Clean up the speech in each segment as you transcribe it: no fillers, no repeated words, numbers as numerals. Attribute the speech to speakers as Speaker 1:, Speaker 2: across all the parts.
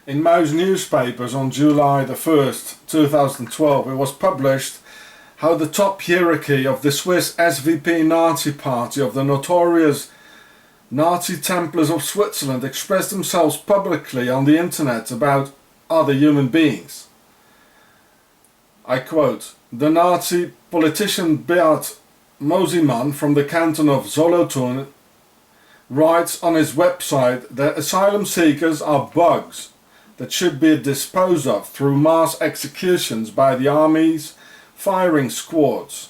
Speaker 1: In most newspapers on July the 1st, 2012, it was published how the top hierarchy of the Swiss SVP Nazi Party of the notorious Nazi Templars of Switzerland expressed themselves publicly on the internet about other human beings. I quote, "The Nazi politician Beat Mosimann from the canton of Solothurn writes on his website that asylum seekers are bugs that should be disposed of through mass executions by the army's firing squads.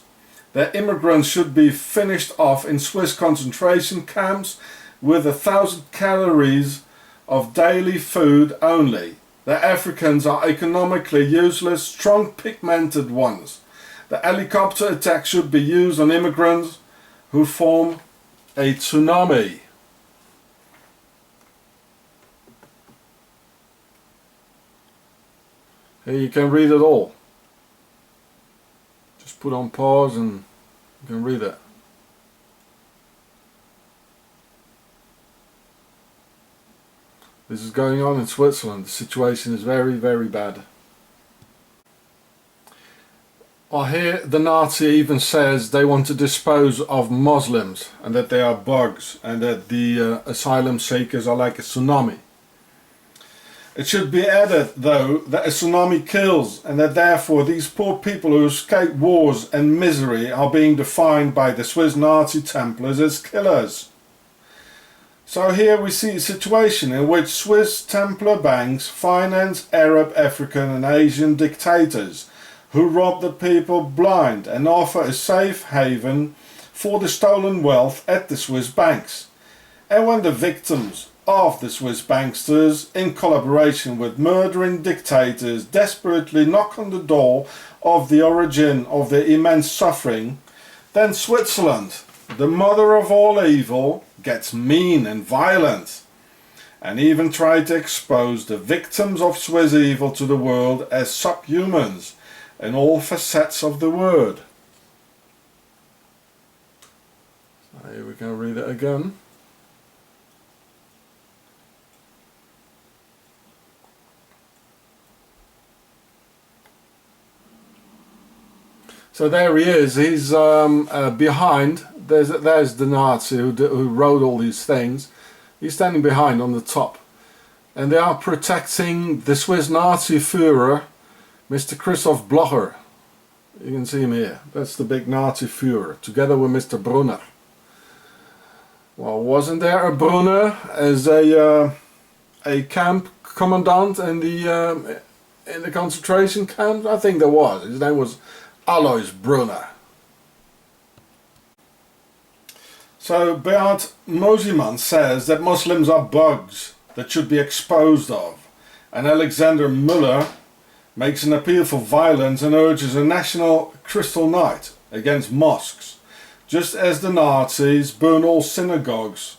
Speaker 1: That immigrants should be finished off in Swiss concentration camps with 1,000 calories of daily food only. That Africans are economically useless, strong pigmented ones. The helicopter attack should be used on immigrants who form a tsunami." Here you can read it all. Just put on pause and you can read it. This is going on in Switzerland. The situation is very, very bad. Well, here the Nazi even says they want to dispose of Muslims and that they are bugs and that the asylum seekers are like a tsunami. It should be added, though, that a tsunami kills and that therefore these poor people who escape wars and misery are being defined by the Swiss Nazi Templars as killers. So here we see a situation in which Swiss Templar banks finance Arab, African and Asian dictators who rob the people blind and offer a safe haven for the stolen wealth at the Swiss banks. And when the victims of the Swiss banksters, in collaboration with murdering dictators, desperately knock on the door of the origin of their immense suffering, then Switzerland, the mother of all evil, gets mean and violent, and even try to expose the victims of Swiss evil to the world as subhumans in all facets of the word. So here we can read it again. So there he is, he's behind, there's the Nazi who wrote all these things. He's standing behind on the top. And they are protecting the Swiss Nazi Führer, Mr. Christoph Blocher. You can see him here, that's the big Nazi Führer, together with Mr. Brunner. Well, wasn't there a Brunner as a camp commandant in the concentration camps? I think there was, his name was Alois Brunner. So Beat Mosimann says that Muslims are bugs that should be exposed of, and Alexander Müller makes an appeal for violence and urges a national crystal night against mosques, just as the Nazis burn all synagogues.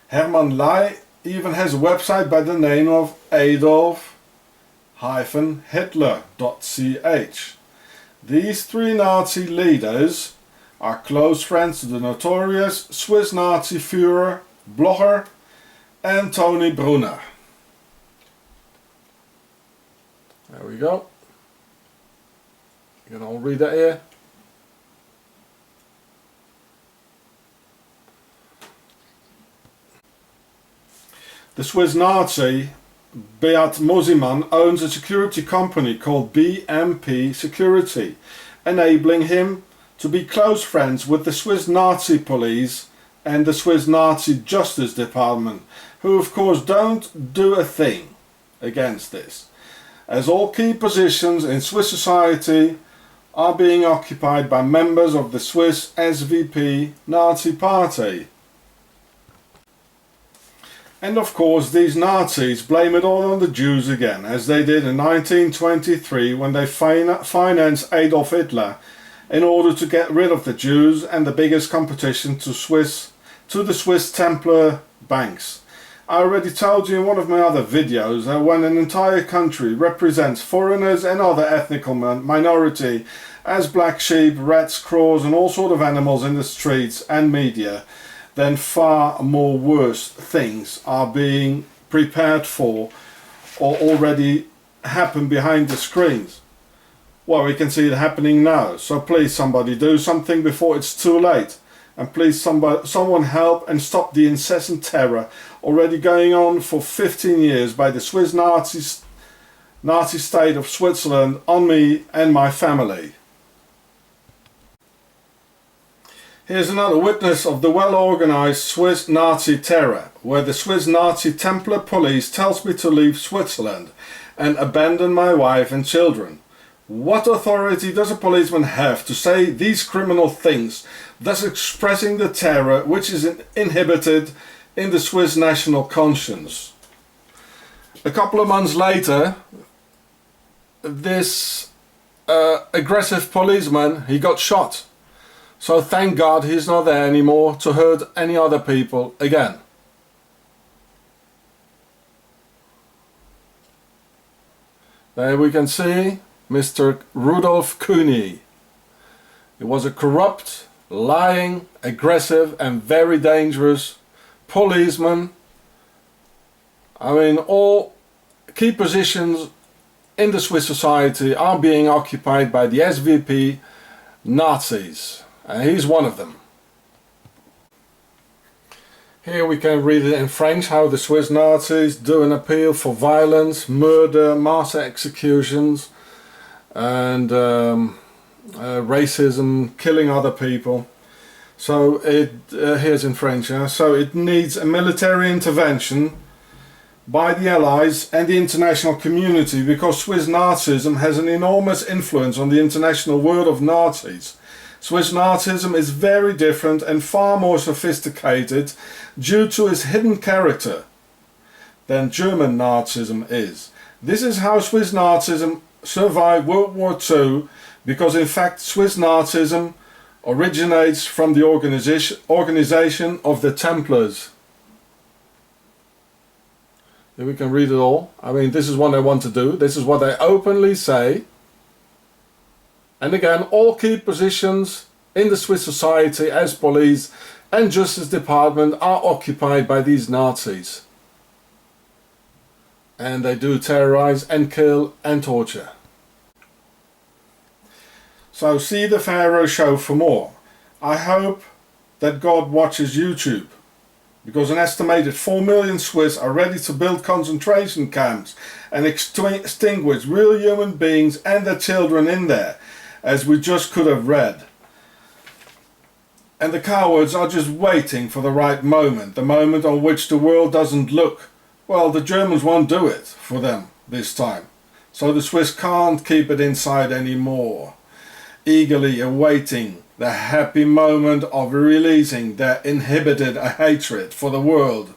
Speaker 1: Hermann Ley even has a website by the name of Adolf-Hitler.ch. These three Nazi leaders are close friends to the notorious Swiss Nazi Führer Blocher and Tony Brunner. There we go. You can all read that here. The Swiss Nazi Beat Mosimann owns a security company called BMP Security, enabling him to be close friends with the Swiss Nazi police and the Swiss Nazi Justice Department, who of course don't do a thing against this, as all key positions in Swiss society are being occupied by members of the Swiss SVP Nazi Party. And of course these Nazis blame it all on the Jews again, as they did in 1923 when they financed Adolf Hitler in order to get rid of the Jews and the biggest competition to the Swiss Templar banks. I already told you in one of my other videos that when an entire country represents foreigners and other ethnic minority as black sheep, rats, crows and all sort of animals in the streets and media, then far more worse things are being prepared for or already happened behind the screens. Well, we can see it happening now. So please somebody do something before it's too late. And please someone help and stop the incessant terror already going on for 15 years by the Swiss Nazi state of Switzerland on me and my family. Here's another witness of the well-organized Swiss Nazi terror, where the Swiss Nazi Templar police tells me to leave Switzerland and abandon my wife and children. What authority does a policeman have to say these criminal things, thus expressing the terror which is inhibited in the Swiss national conscience? A couple of months later, this aggressive policeman, he got shot. So thank God he's not there anymore to hurt any other people again. There we can see Mr. Rudolf Kühni. He was a corrupt, lying, aggressive and very dangerous policeman. I mean, all key positions in the Swiss society are being occupied by the SVP Nazis. And he's one of them. Here we can read it in French how the Swiss Nazis do an appeal for violence, murder, mass executions and racism, killing other people. So here's in French. So it needs a military intervention by the Allies and the international community, because Swiss Nazism has an enormous influence on the international world of Nazis. Swiss Nazism is very different and far more sophisticated due to its hidden character than German Nazism is. This is how Swiss Nazism survived World War II, because in fact Swiss Nazism originates from the organization of the Templars. Here we can read it all. I mean, this is what they want to do. This is what they openly say. And again, all key positions in the Swiss society as police and justice department are occupied by these Nazis. And they do terrorize and kill and torture. So see the Pharaoh show for more. I hope that God watches YouTube, because an estimated 4 million Swiss are ready to build concentration camps and extinguish real human beings and their children in there, as we just could have read. And the cowards are just waiting for the right moment, the moment on which the world doesn't look. Well, the Germans won't do it for them this time. So the Swiss can't keep it inside anymore, eagerly awaiting the happy moment of releasing their inhibited hatred for the world.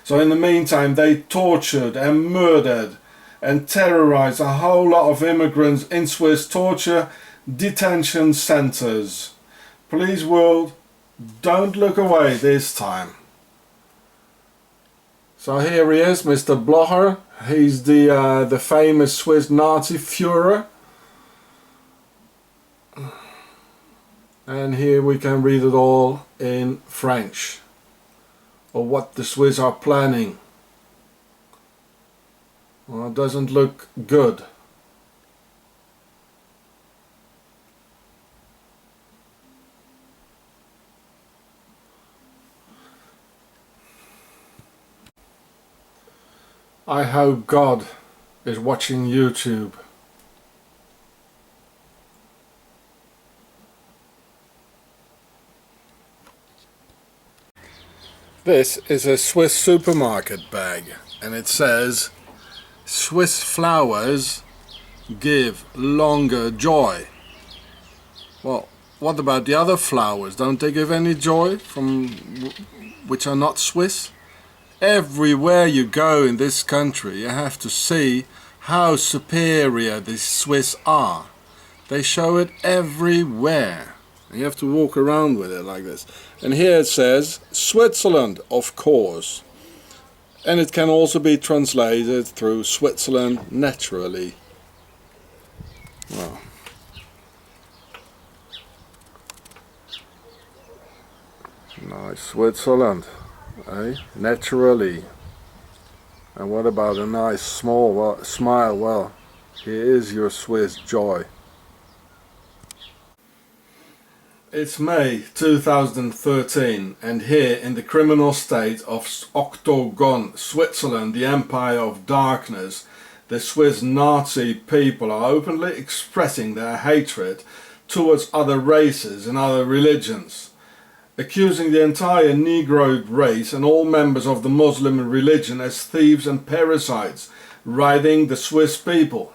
Speaker 1: So in the meantime, they tortured and murdered and terrorized a whole lot of immigrants in Swiss torture detention centers. Please, world, don't look away this time. So here he is, Mr. Blocher. He's the famous Swiss Nazi Führer. And here we can read it all in French, or what the Swiss are planning. Well, it doesn't look good. I hope God is watching YouTube. This is a Swiss supermarket bag, and it says Swiss flowers give longer joy. Well, what about the other flowers? Don't they give any joy from which are not Swiss? Everywhere you go in this country, you have to see how superior the Swiss are. They show it everywhere. You have to walk around with it like this. And here it says Switzerland, of course. And it can also be translated through Switzerland naturally. Wow. Nice, Switzerland, eh? Naturally. And what about a nice small smile? Well, here is your Swiss joy. It's May 2013, and here in the criminal state of Octagon, Switzerland, the Empire of Darkness, the Swiss Nazi people are openly expressing their hatred towards other races and other religions, accusing the entire Negroid race and all members of the Muslim religion as thieves and parasites, riding the Swiss people,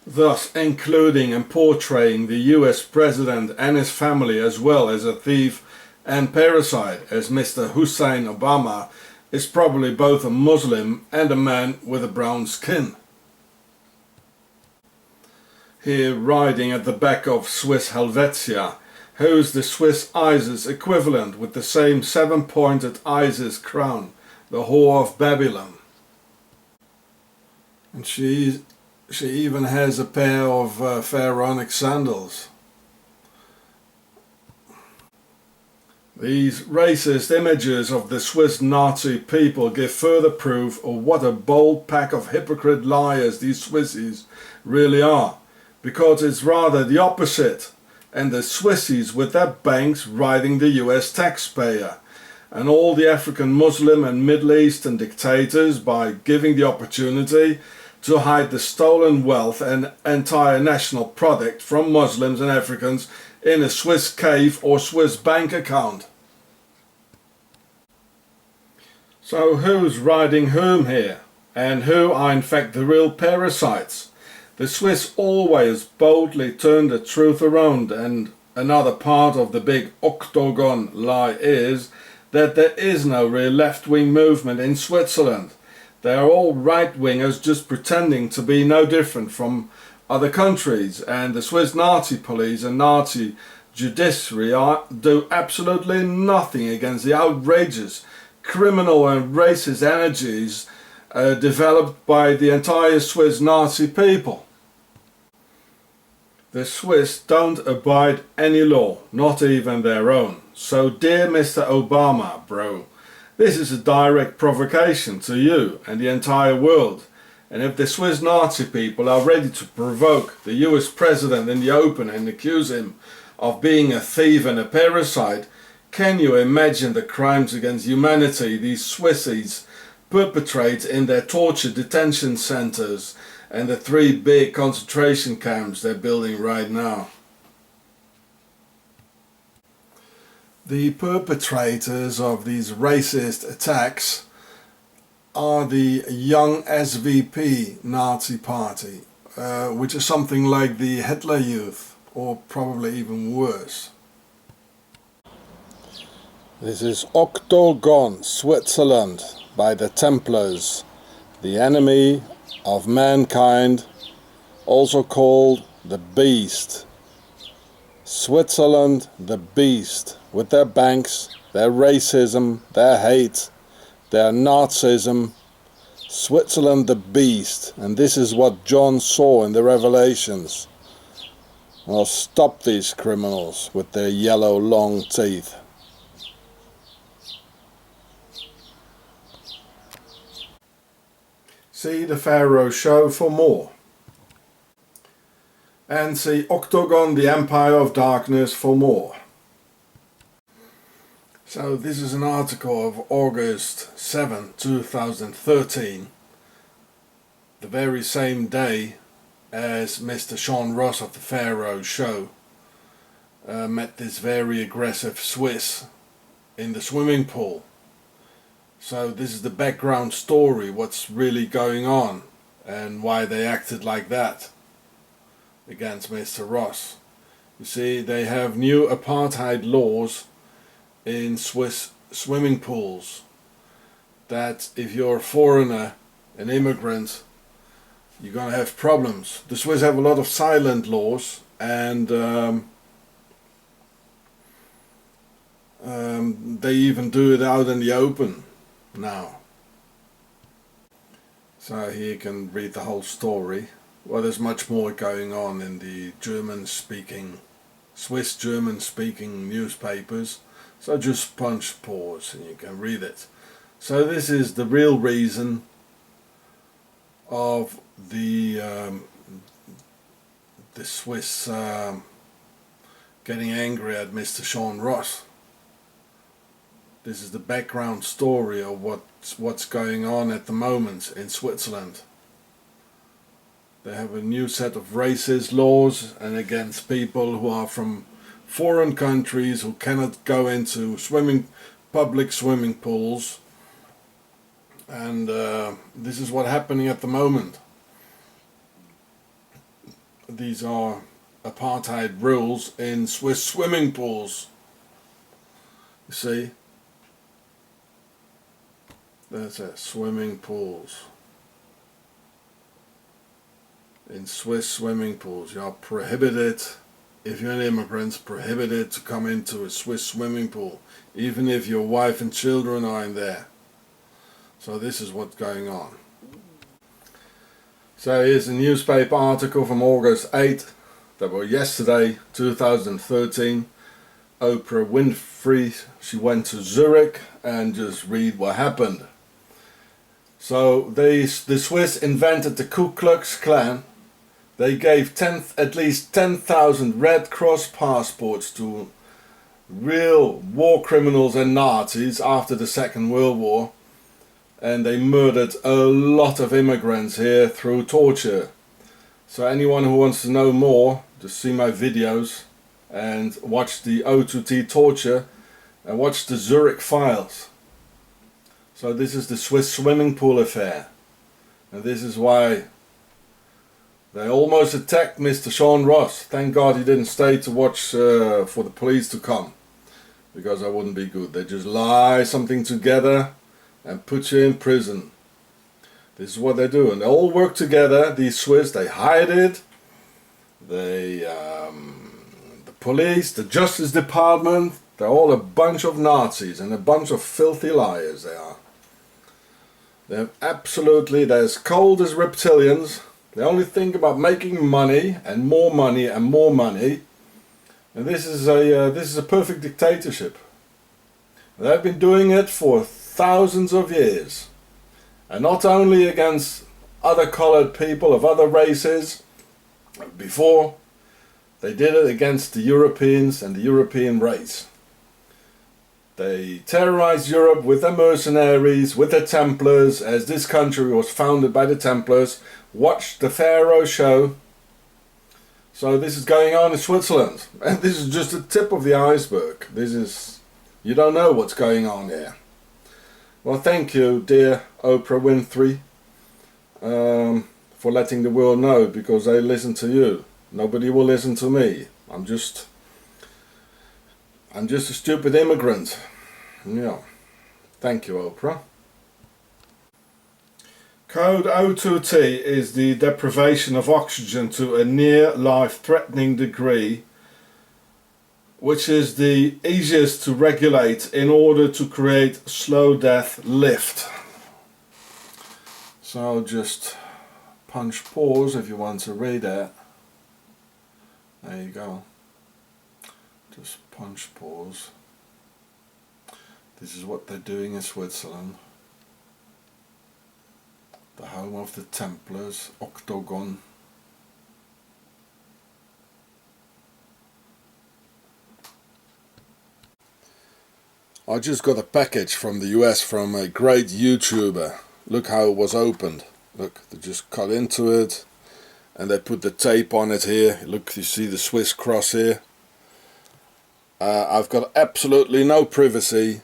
Speaker 1: thus including and portraying the US president and his family as well as a thief and parasite, as Mr. Hussein Obama is probably both a Muslim and a man with a brown skin. Here riding at the back of Swiss Helvetia, who's the Swiss Isis equivalent with the same 7-pointed Isis crown, the whore of Babylon. And she even has a pair of pharaonic sandals. These racist images of the Swiss Nazi people give further proof of what a bold pack of hypocrite liars these Swissies really are, because it's rather the opposite, and the Swissies with their banks riding the US taxpayer, and all the African Muslim and Middle Eastern dictators by giving the opportunity to hide the stolen wealth and entire national product from Muslims and Africans in a Swiss cave or Swiss bank account. So who's riding whom here, and who are in fact the real parasites? The Swiss always boldly turn the truth around, and another part of the big Octagon lie is that there is no real left-wing movement in Switzerland. They are all right-wingers just pretending to be no different from other countries, and the Swiss Nazi police and Nazi judiciary do absolutely nothing against the outrageous, criminal and racist energies developed by the entire Swiss Nazi people. The Swiss don't abide any law, not even their own. So dear Mr. Obama, bro, this is a direct provocation to you and the entire world. And if the Swiss Nazi people are ready to provoke the US president in the open and accuse him of being a thief and a parasite, can you imagine the crimes against humanity these Swissies perpetrate in their torture detention centers and the 3 big concentration camps they're building right now? The perpetrators of these racist attacks are the young SVP Nazi party, which is something like the Hitler Youth, or probably even worse. This is Octagon, Switzerland, by the Templars, the enemy of mankind, also called the Beast. Switzerland, the Beast, with their banks, their racism, their hate, their Nazism. Switzerland, the Beast, and this is what John saw in the Revelations. Well, stop these criminals with their yellow long teeth. See the Pharaoh show for more. And see Octagon, the Empire of Darkness for more. So this is an article of August 7, 2013, the very same day as Mr. Sean Ross of the Pharaoh show met this very aggressive Swiss in the swimming pool. So this is the background story, what's really going on and why they acted like that against Mr. Ross. You see, they have new apartheid laws in Swiss swimming pools that if you're a foreigner, an immigrant, you're gonna have problems. The Swiss have a lot of silent laws, and they even do it out in the open now. So here you can read the whole story. Well, there's much more going on in the Swiss German speaking newspapers. So just punch pause and you can read it. So this is the real reason of the Swiss getting angry at Mr. Sean Ross. This is the background story of what's going on at the moment in Switzerland. They have a new set of racist laws and against people who are from foreign countries who cannot go into public swimming pools. And this is what's happening at the moment. These are apartheid rules in Swiss swimming pools. You see? That's it, swimming pools. In Swiss swimming pools, you are prohibited, if you're an immigrant, prohibited to come into a Swiss swimming pool, even if your wife and children are in there. So this is what's going on. So here's a newspaper article from August 8th, that was yesterday, 2013. Oprah Winfrey, she went to Zurich, and just read what happened. So the Swiss invented the Ku Klux Klan. They gave at least 10,000 Red Cross passports to real war criminals and Nazis after the Second World War. And they murdered a lot of immigrants here through torture. So anyone who wants to know more, just see my videos and watch the O2T torture and watch the Zurich files. So this is the Swiss swimming pool affair. And this is why they almost attacked Mr. Sean Ross. Thank God he didn't stay to watch for the police to come, because that wouldn't be good. They just lie something together and put you in prison. This is what they do, and they all work together. These Swiss, they hide it. The police, the Justice Department, they're all a bunch of Nazis and a bunch of filthy liars. They are. They're as cold as reptilians. They only think about making money and more money and more money. And this is a perfect dictatorship. They've been doing it for thousands of years, and not only against other colored people of other races. Before, they did it against the Europeans and the European race. They terrorized Europe with their mercenaries, with their Templars, as this country was founded by the Templars. Watch the Pharaoh show. So this is going on in Switzerland, and this is just the tip of the iceberg. You don't know what's going on here. Well, thank you, dear Oprah Winfrey, for letting the world know, because they listen to you. Nobody will listen to me. I'm just a stupid immigrant. Yeah. Thank you, Oprah. Code O2T is the deprivation of oxygen to a near life-threatening degree, which is the easiest to regulate in order to create slow death lift. So just punch pause if you want to read it. There you go. Just punch pause. This is what they're doing in Switzerland. The home of the Templars, Octagon. I just got a package from the US from a great YouTuber. Look how it was opened. Look, they just cut into it and they put the tape on it here. Look, you see the Swiss cross here. I've got absolutely no privacy.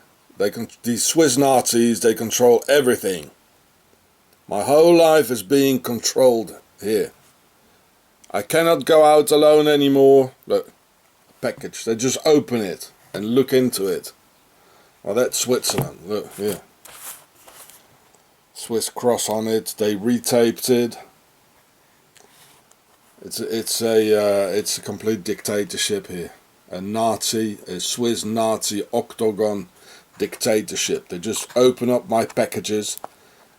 Speaker 1: These Swiss Nazis, they control everything. My whole life is being controlled here. I cannot go out alone anymore. Look, package. They just open it and look into it. Oh, that's Switzerland. Look here. Swiss cross on it. They retaped it. It's a complete dictatorship here. A Swiss Nazi Octagon dictatorship. They just open up my packages.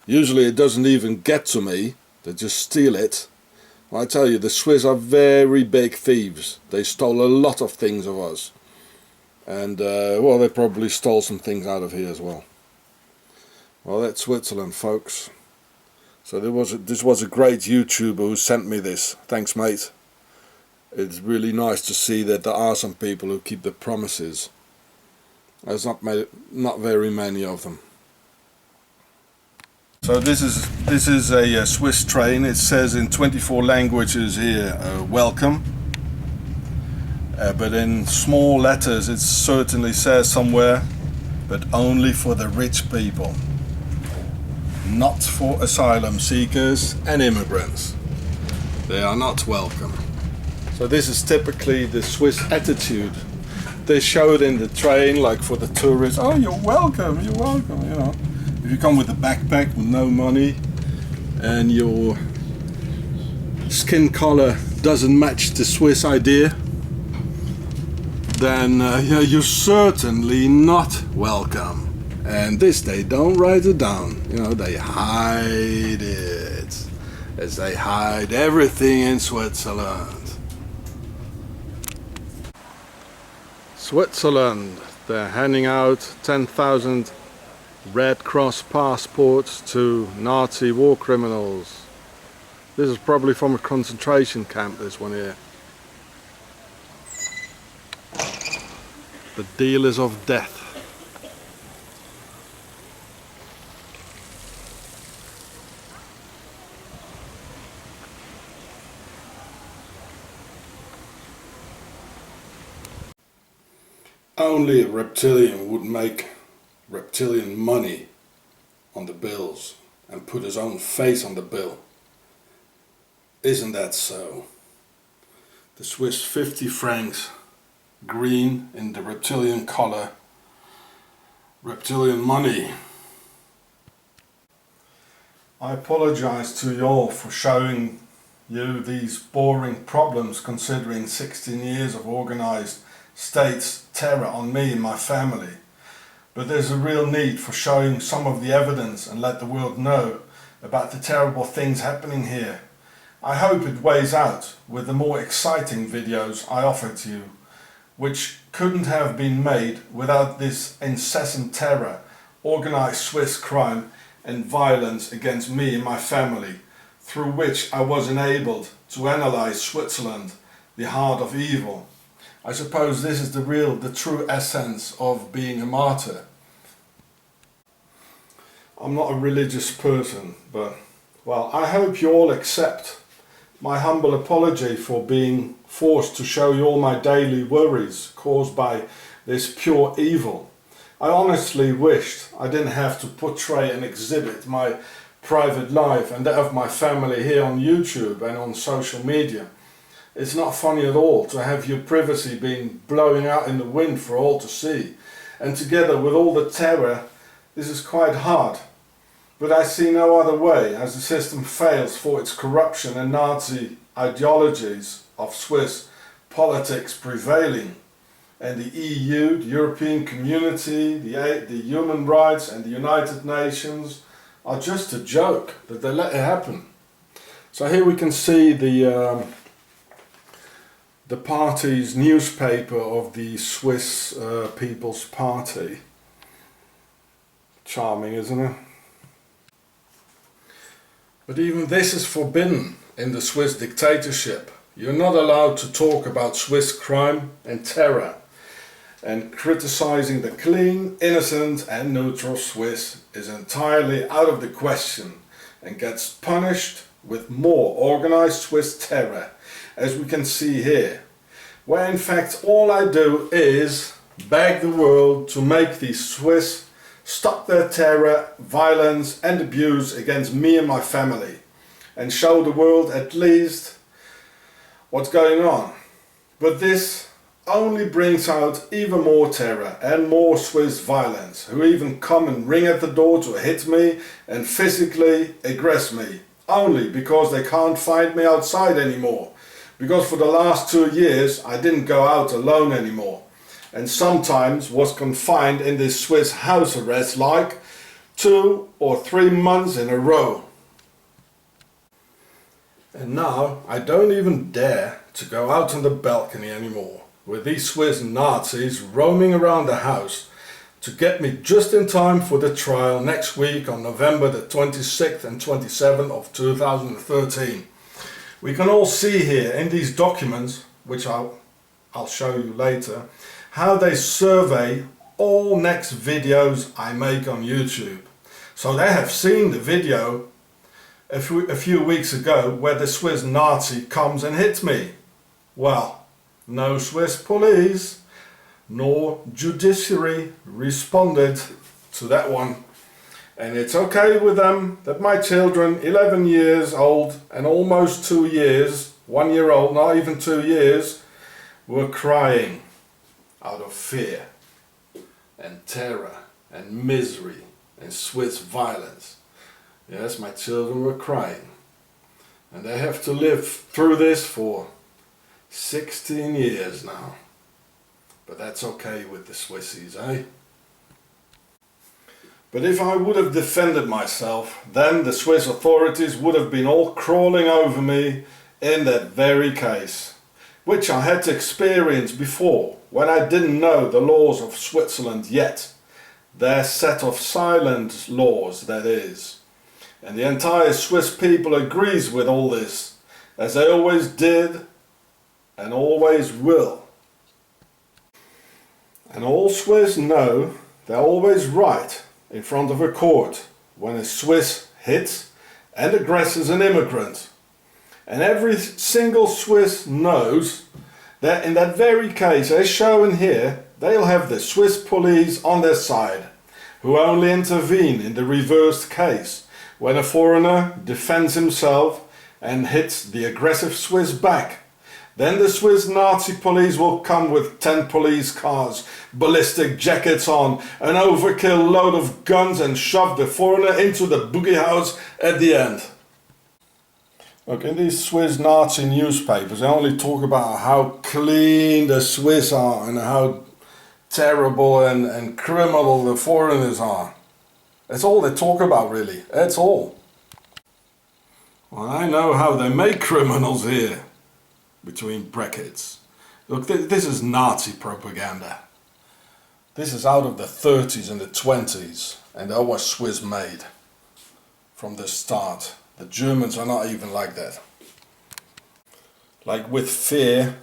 Speaker 1: Usually it doesn't even get to me. They just steal it. I tell you, the Swiss are very big thieves. They stole a lot of things of us. And, well, they probably stole some things out of here as well. Well, that's Switzerland, folks. So this was a great YouTuber who sent me this. Thanks, mate. It's really nice to see that there are some people who keep their promises. There's not very many of them. So this is a Swiss train. It says in 24 languages here, welcome. But in small letters it certainly says somewhere, but only for the rich people. Not for asylum seekers and immigrants. They are not welcome. So this is typically the Swiss attitude. They show it in the train, like for the tourists. Oh, you're welcome, you know. If you come with a backpack with no money and your skin color doesn't match the Swiss idea, then you're certainly not welcome. And this, they don't write it down, you know, they hide it, as they hide everything in Switzerland. Switzerland, they're handing out 10,000 Red Cross passports to Nazi war criminals. This is probably from a concentration camp, this one here. The dealers of death. Only a reptilian would make reptilian money on the bills and put his own face on the bill. Isn't that so? The Swiss 50 francs, green in the reptilian color, reptilian money. I apologize to you all for showing you these boring problems, considering 16 years of organized state's terror on me and my family. But there's a real need for showing some of the evidence and let the world know about the terrible things happening here. I hope it weighs out with the more exciting videos I offer to you, which couldn't have been made without this incessant terror, organized Swiss crime and violence against me and my family, through which I was enabled to analyze Switzerland, the heart of evil. I suppose this is the true essence of being a martyr. I'm not a religious person, but, well, I hope you all accept my humble apology for being forced to show you all my daily worries caused by this pure evil. I honestly wished I didn't have to portray and exhibit my private life and that of my family here on YouTube and on social media. It's not funny at all to have your privacy being blowing out in the wind for all to see. And together with all the terror, this is quite hard. But I see no other way, as the system fails for its corruption and Nazi ideologies of Swiss politics prevailing. And the EU, the European Community, the human rights and the United Nations are just a joke that they let it happen. So here we can see the party's newspaper of the Swiss People's Party. Charming, isn't it? But even this is forbidden in the Swiss dictatorship. You're not allowed to talk about Swiss crime and terror. And criticizing the clean, innocent and neutral Swiss is entirely out of the question and gets punished with more organized Swiss terror, as we can see here, where in fact all I do is beg the world to make these Swiss stop their terror, violence and abuse against me and my family, and show the world at least what's going on. But this only brings out even more terror and more Swiss violence, who even come and ring at the door to hit me and physically aggress me, only because they can't find me outside anymore. Because for the last 2 years I didn't go out alone anymore, and sometimes was confined in this Swiss house arrest like 2 or 3 months in a row. And now I don't even dare to go out on the balcony anymore, with these Swiss Nazis roaming around the house, to get me just in time for the trial next week on November the 26th and 27th of 2013. We can all see here in these documents, which I'll show you later, how they survey all next videos I make on YouTube. So they have seen the video a few weeks ago where the Swiss Nazi comes and hits me. Well, no Swiss police nor judiciary responded to that one. And it's okay with them that my children, 11 years old and almost 2 years, 1 year old, not even 2 years, were crying out of fear and terror and misery and Swiss violence. Yes, my children were crying. And they have to live through this for 16 years now. But that's okay with the Swissies, eh? But if I would have defended myself, then the Swiss authorities would have been all crawling over me in that very case, which I had to experience before, when I didn't know the laws of Switzerland yet. Their set of silent laws, that is. And the entire Swiss people agrees with all this, as they always did and always will. And all Swiss know they're always right in front of a court when a Swiss hits and aggresses an immigrant. And every single Swiss knows that in that very case, as shown here, they'll have the Swiss police on their side, who only intervene in the reversed case, when a foreigner defends himself and hits the aggressive Swiss back. Then the Swiss Nazi police will come with 10 police cars, ballistic jackets on, an overkill load of guns and shove the foreigner into the boogie house at the end. Look, in these Swiss Nazi newspapers, they only talk about how clean the Swiss are and how terrible and criminal the foreigners are. That's all they talk about, really. That's all. Well, I know how they make criminals here, between brackets. Look, this is Nazi propaganda. This is out of the 30s and the 20s, and that was Swiss made from the start. The Germans are not even like that. Like with fear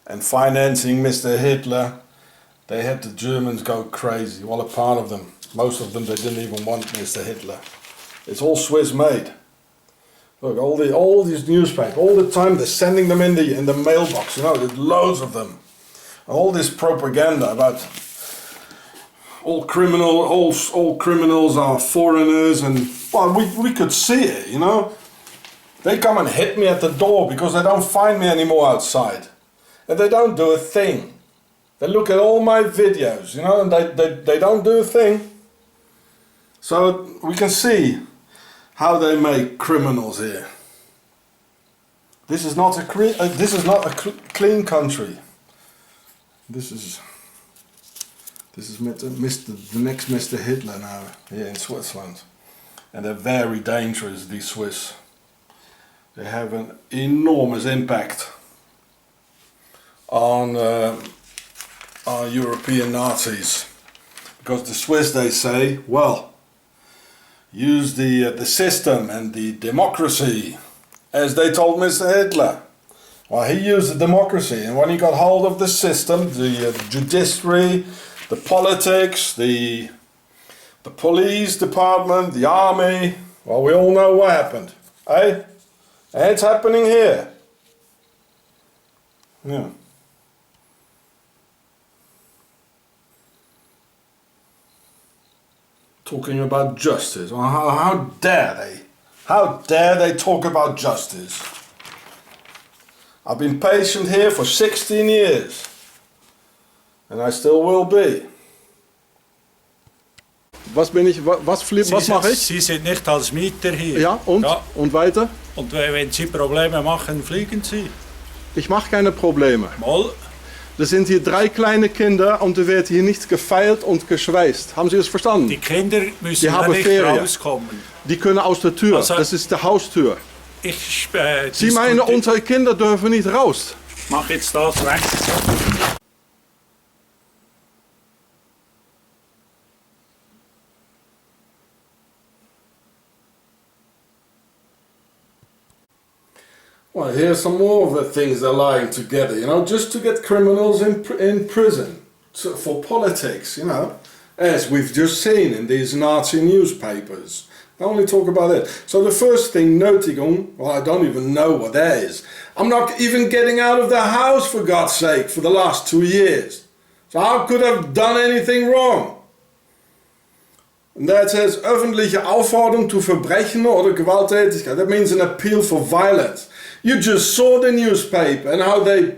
Speaker 1: and financing Mr. Hitler, they had the Germans go crazy. Well, a part of them. Most of them, they didn't even want Mr. Hitler. It's all Swiss made. Look, all these newspapers, all the time they're sending them in the mailbox, you know, there's loads of them. All this propaganda about all criminals are foreigners, and well, we could see it, you know. They come and hit me at the door because they don't find me anymore outside. And they don't do a thing. They look at all my videos, you know, and they don't do a thing. So we can see how they make criminals here. This is not a clean country. This is the next Mr. Hitler now here in Switzerland, and they're very dangerous. These Swiss, they have an enormous impact on European Nazis, because the Swiss, they say, well, use the system and the democracy, as they told Mr. Hitler. Well, he used the democracy, and when he got hold of the system, the judiciary, the politics, the police department, the army, well, we all know what happened, eh? And it's happening here. Yeah. Talking about justice. Well, how dare they? How dare they talk about justice? I've been patient here for 16 years. And I still will be. Was mache ich?
Speaker 2: Sie sind nicht als Mieter hier.
Speaker 1: Ja, und? Ja. Und weiter?
Speaker 2: Und wenn Sie Probleme machen, fliegen Sie.
Speaker 1: Ich mache keine Probleme.
Speaker 2: Mal.
Speaker 1: Das sind hier 3 kleine Kinder und da wird hier nichts gefeilt und geschweißt. Haben Sie das verstanden?
Speaker 2: Die Kinder müssen ja nicht rauskommen.
Speaker 1: Die können aus der Tür. Also, das ist die Haustür. Sie meinen, unsere Kinder dürfen nicht raus.
Speaker 2: Mach jetzt das weg.
Speaker 1: Well, here's some more of the things they're lying together, you know, just to get criminals in prison for politics, you know, as we've just seen in these Nazi newspapers. They only talk about it. So the first thing, Nötigung, well, I don't even know what that is. I'm not even getting out of the house, for God's sake, for the last 2 years. So how could I have done anything wrong? And that says, öffentliche Aufforderung to Verbrechen oder Gewalttätigkeit. That means an appeal for violence. You just saw the newspaper and how they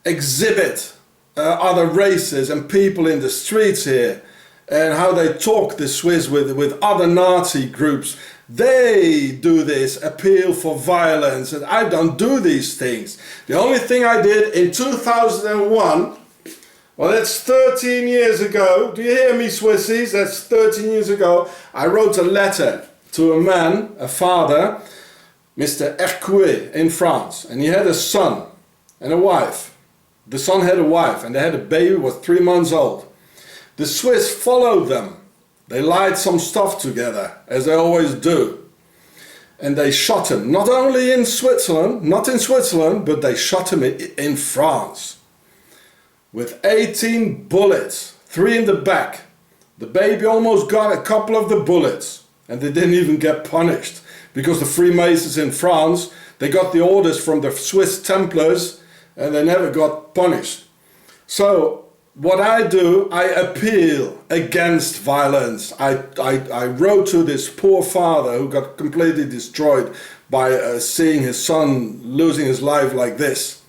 Speaker 1: exhibit other races and people in the streets here, and how they talk, the Swiss, with other Nazi groups. They do this appeal for violence, and I don't do these things. The only thing I did in 2001, well, that's 13 years ago. Do you hear me, Swissies? That's 13 years ago. I wrote a letter to a man, a father, Mr. Ercouet in France, and he had a son and a wife. The son had a wife, and they had a baby, was 3 months old. The Swiss followed them. They lied some stuff together, as they always do. And they shot him, not only in Switzerland, not in Switzerland, but they shot him in France. With 18 bullets, 3 in the back. The baby almost got a couple of the bullets, and they didn't even get punished. Because the Freemasons in France, they got the orders from the Swiss Templars, and they never got punished. So what I do, I appeal against violence. I wrote to this poor father who got completely destroyed by seeing his son losing his life like this.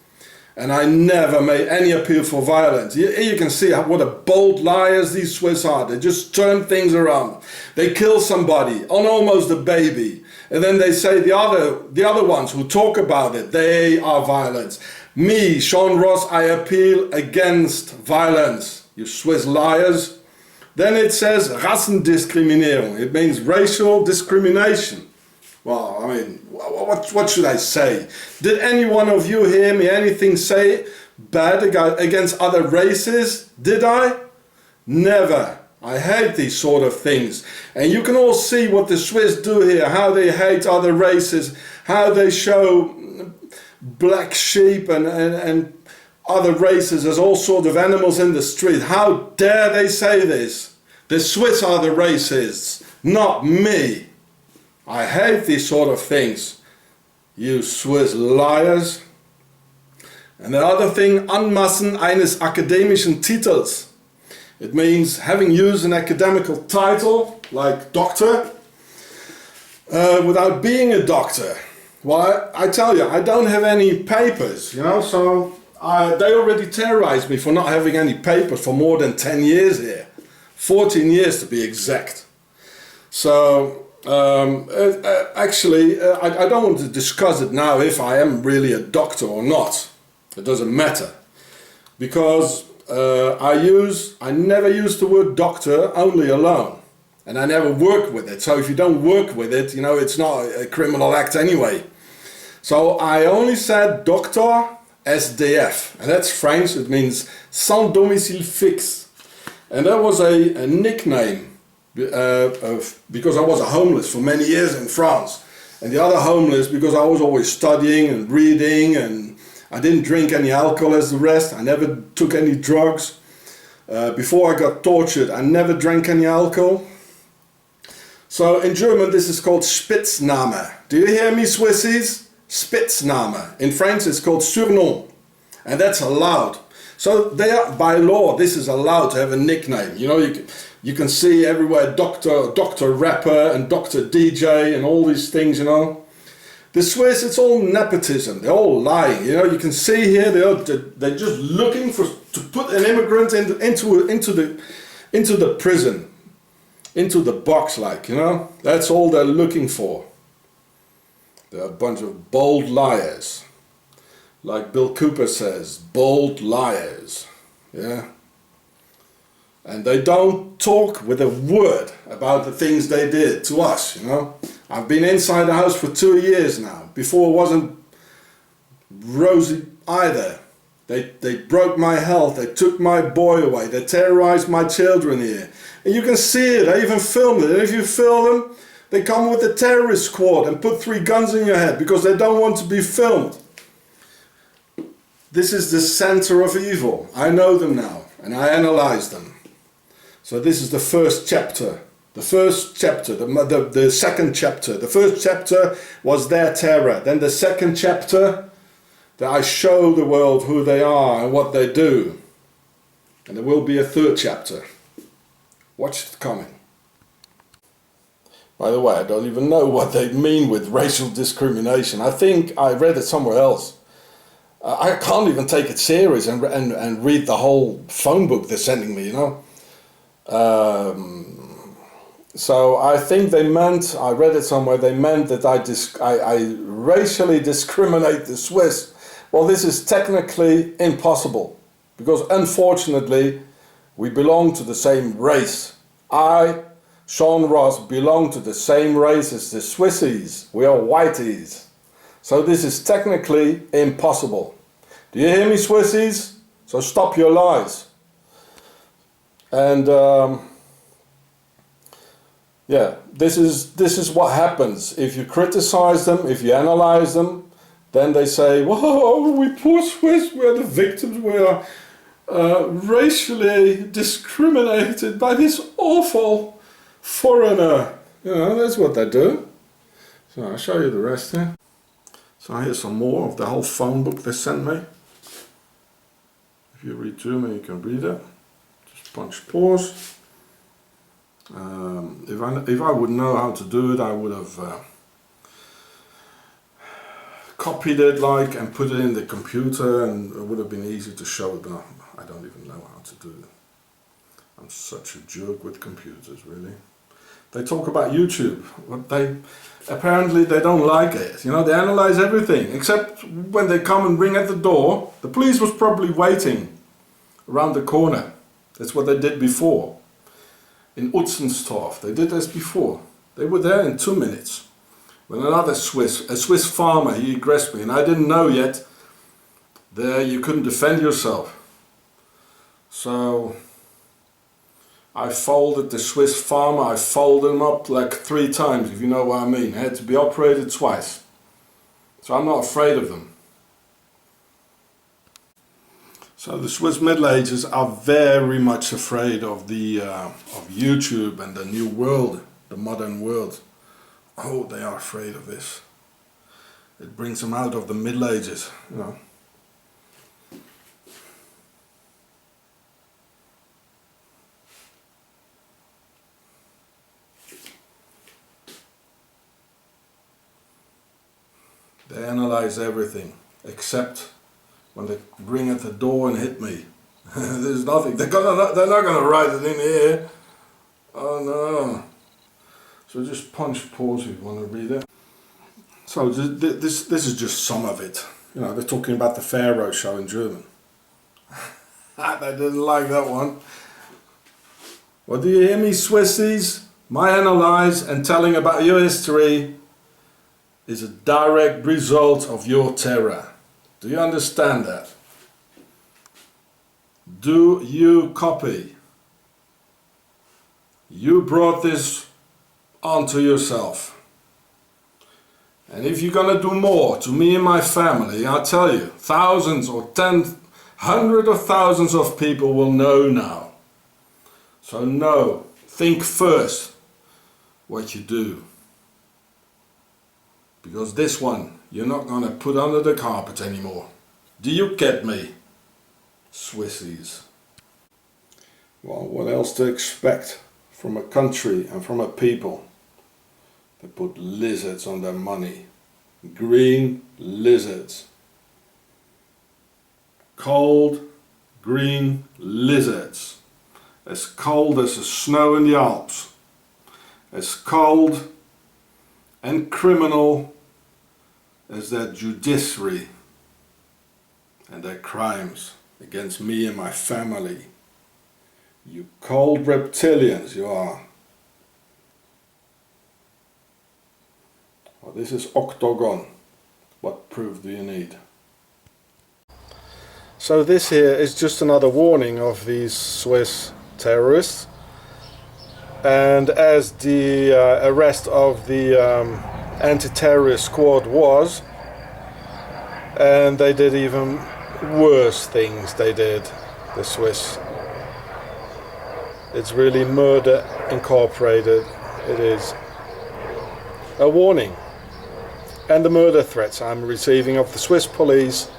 Speaker 1: And I never made any appeal for violence. You can see what a bold liars these Swiss are. They just turn things around. They kill somebody on almost a baby. And then they say the other ones who talk about it, they are violent. Me, Sean Ross, I appeal against violence. You Swiss liars. Then it says Rassendiskriminierung. It means racial discrimination. Well, I mean, what should I say? Did any one of you hear me anything say bad against other races? Did I? Never. I hate these sort of things. And you can all see what the Swiss do here, how they hate other races, how they show black sheep and other races as all sorts of animals in the street. How dare they say this? The Swiss are the racists, not me. I hate these sort of things. You Swiss liars. And the other thing, Anmaßen eines akademischen Titels. It means having used an academical title, like doctor, without being a doctor. Well, I tell you, I don't have any papers, you know, so they already terrorized me for not having any papers for more than 10 years here. 14 years to be exact. So, actually, I don't want to discuss it now if I am really a doctor or not. It doesn't matter. Because I never use the word doctor only alone. And I never work with it. So if you don't work with it, you know, it's not a criminal act anyway. So I only said doctor SDF. And that's French. It means sans domicile fixe. And that was a nickname because I was a homeless for many years in France. And the other homeless because I was always studying and reading, and I didn't drink any alcohol as the rest. I never took any drugs. Before I got tortured, I never drank any alcohol. So in German this is called Spitzname. Do you hear me, Swissies? Spitzname. In French it's called surnom. And that's allowed. So they are, by law, this is allowed to have a nickname. You know, you can see everywhere Dr. Rapper and Dr. DJ and all these things, you know. The Swiss, it's all nepotism. They're all lying. You know, you can see here they're just looking to put an immigrant into the prison, into the box, like, you know. That's all they're looking for. They're a bunch of bold liars. Like Bill Cooper says, bold liars. Yeah. And they don't talk with a word about the things they did to us, you know. I've been inside the house for 2 years now. Before it wasn't rosy either. They broke my health, they took my boy away, they terrorized my children here. And you can see it, I even filmed it. And if you film them, They come with a terrorist squad and put 3 guns in your head because they don't want to be filmed. This is the center of evil. I know them now and I analyze them. So this is the first chapter. The first chapter, the second chapter. The first chapter was their terror. Then the second chapter, that I show the world who they are and what they do. And there will be a third chapter. Watch it coming. By the way, I don't even know what they mean with racial discrimination. I think I read it somewhere else. I can't even take it serious and read the whole phone book they're sending me, you know. So I think they meant, I read it somewhere, they meant that I racially discriminate the Swiss. Well, this is technically impossible because unfortunately we belong to the same race. I, Sean Ross, belong to the same race as the Swissies. We are whiteys. So this is technically impossible. Do you hear me, Swissies? So stop your lies. And yeah, this is what happens. If you criticize them, if you analyze them, then they say, whoa, we poor Swiss, we are the victims, we are racially discriminated by this awful foreigner. You know, that's what they do. So I'll show you the rest here. So here's some more of the whole phone book they sent me. If you read German, you can read it. Just punch pause. If I would know how to do it, I would have copied it and put it in the computer, and it would have been easy to show it, but I don't even know how to do it. I'm such a jerk with computers, really. They talk about YouTube, but apparently they don't like it. You know, they analyze everything, except when they come and ring at the door. The police was probably waiting around the corner. That's what they did before. In Utzenstorf, they did this before. They were there in 2 minutes. When a Swiss farmer, he aggressed me, and I didn't know yet, there you couldn't defend yourself. So I folded the Swiss farmer, I folded him up like 3 times, if you know what I mean. I had to be operated twice. So I'm not afraid of them. So the Swiss Middle Ages are very much afraid of YouTube and the new world, the modern world. Oh, they are afraid of this. It brings them out of the Middle Ages, you know. They analyze everything, except when they ring at the door and hit me. There's nothing. They're not going to write it in here. Oh no. So just punch pause if you want to read it. So this is just some of it. You know, they're talking about the Pharaoh show in German. They didn't like that one. Well, do you hear me, Swissies? My analyze and telling about your history is a direct result of your terror. Do you understand that? Do you copy? You brought this onto yourself. And if you're gonna do more to me and my family, I tell you, thousands or hundreds of thousands of people will know now. So know, think first what you do. Because this one, you're not going to put under the carpet anymore. Do you get me, Swissies? Well, what else to expect from a country and from a people that put lizards on their money? Green lizards. Cold, green lizards. As cold as the snow in the Alps. As cold and criminal as their judiciary and their crimes against me and my family. You cold reptilians, you are. Well, this is Octagon. What proof do you need? So this here is just another warning of these Swiss terrorists. And as the arrest of the anti-terrorist squad was, and they did even worse things, they did, the Swiss. It's really murder incorporated. It is a warning. And the murder threats I'm receiving of the Swiss police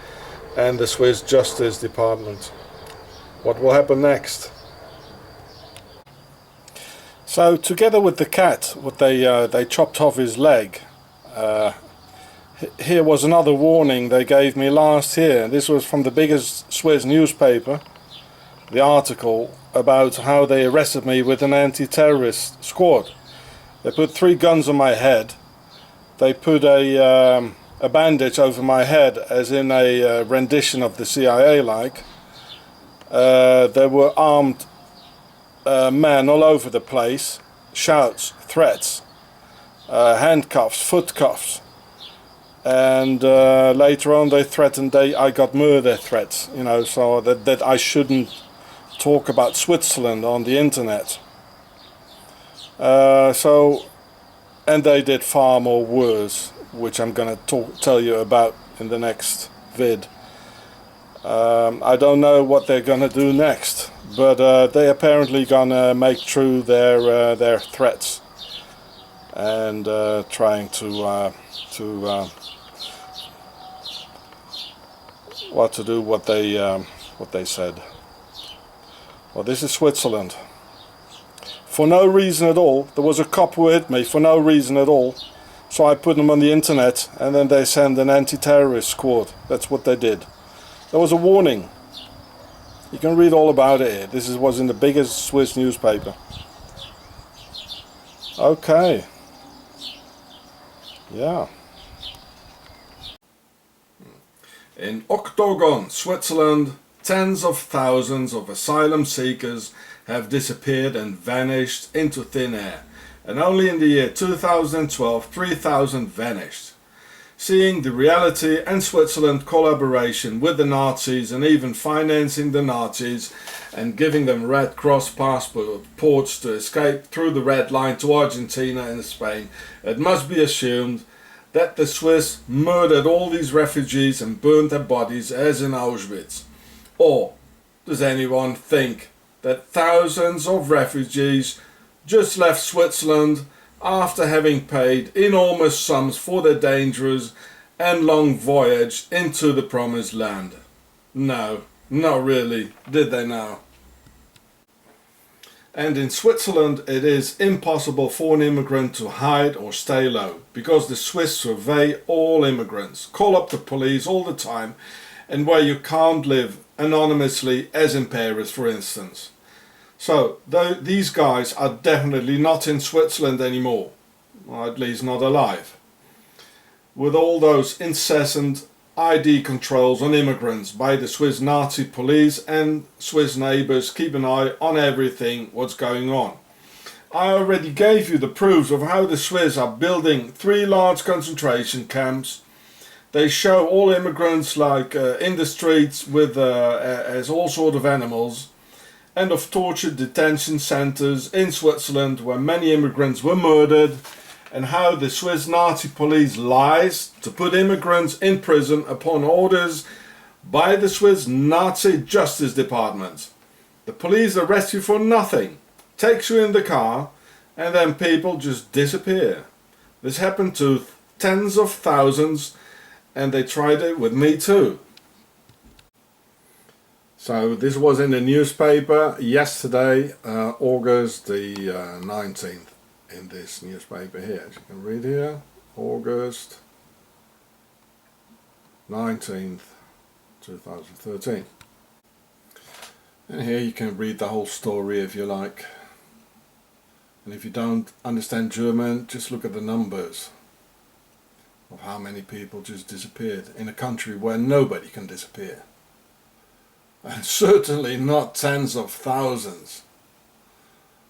Speaker 1: and the Swiss Justice Department. What will happen next? So together with the cat, what they chopped off his leg. Here was another warning they gave me last year. This was from the biggest Swiss newspaper. The article about how they arrested me with an anti-terrorist squad. They put 3 guns on my head. They put a bandage over my head, as in a rendition of the CIA like. There were armed men all over the place, shouts, threats, handcuffs, foot cuffs, and later on they threatened I got murder threats, you know, so that I shouldn't talk about Switzerland on the internet. And they did far more worse, which I'm gonna tell you about in the next vid. I don't know what they're gonna do next, but they apparently gonna make true their threats and trying to do what they said. Well, this is Switzerland. For no reason at all. There was a cop who hit me for no reason at all. So I put them on the internet, and then they sent an anti-terrorist squad. That's what they did. There was a warning. You can read all about it here. This was in the biggest Swiss newspaper. Okay. Yeah. In Octagon, Switzerland, tens of thousands of asylum seekers have disappeared and vanished into thin air. And only in the year 2012, 3,000 vanished. Seeing the reality and Switzerland collaboration with the Nazis and even financing the Nazis and giving them Red Cross passports to escape through the red line to Argentina and Spain, it must be assumed that the Swiss murdered all these refugees and burned their bodies as in Auschwitz. Or does anyone think that thousands of refugees just left Switzerland after having paid enormous sums for their dangerous and long voyage into the promised land? No, not really, did they now? And in Switzerland it is impossible for an immigrant to hide or stay low, because the Swiss survey all immigrants, call up the police all the time, and where you can't live anonymously, as in Paris for instance. So these guys are definitely not in Switzerland anymore, or at least not alive. With all those incessant ID controls on immigrants by the Swiss Nazi police, and Swiss neighbours keep an eye on everything what's going on. I already gave you the proofs of how the Swiss are building 3 large concentration camps. They show all immigrants like in the streets with as all sort of animals, and of tortured detention centres in Switzerland where many immigrants were murdered, and how the Swiss Nazi police lies to put immigrants in prison upon orders by the Swiss Nazi Justice Department. The police arrest you for nothing, takes you in the car, and then people just disappear. This happened to tens of thousands, and they tried it with me too. So this was in the newspaper yesterday, August the 19th, in this newspaper here, as you can read here, August 19th, 2013. And here you can read the whole story if you like. And if you don't understand German, just look at the numbers of how many people just disappeared in a country where nobody can disappear. And certainly not tens of thousands.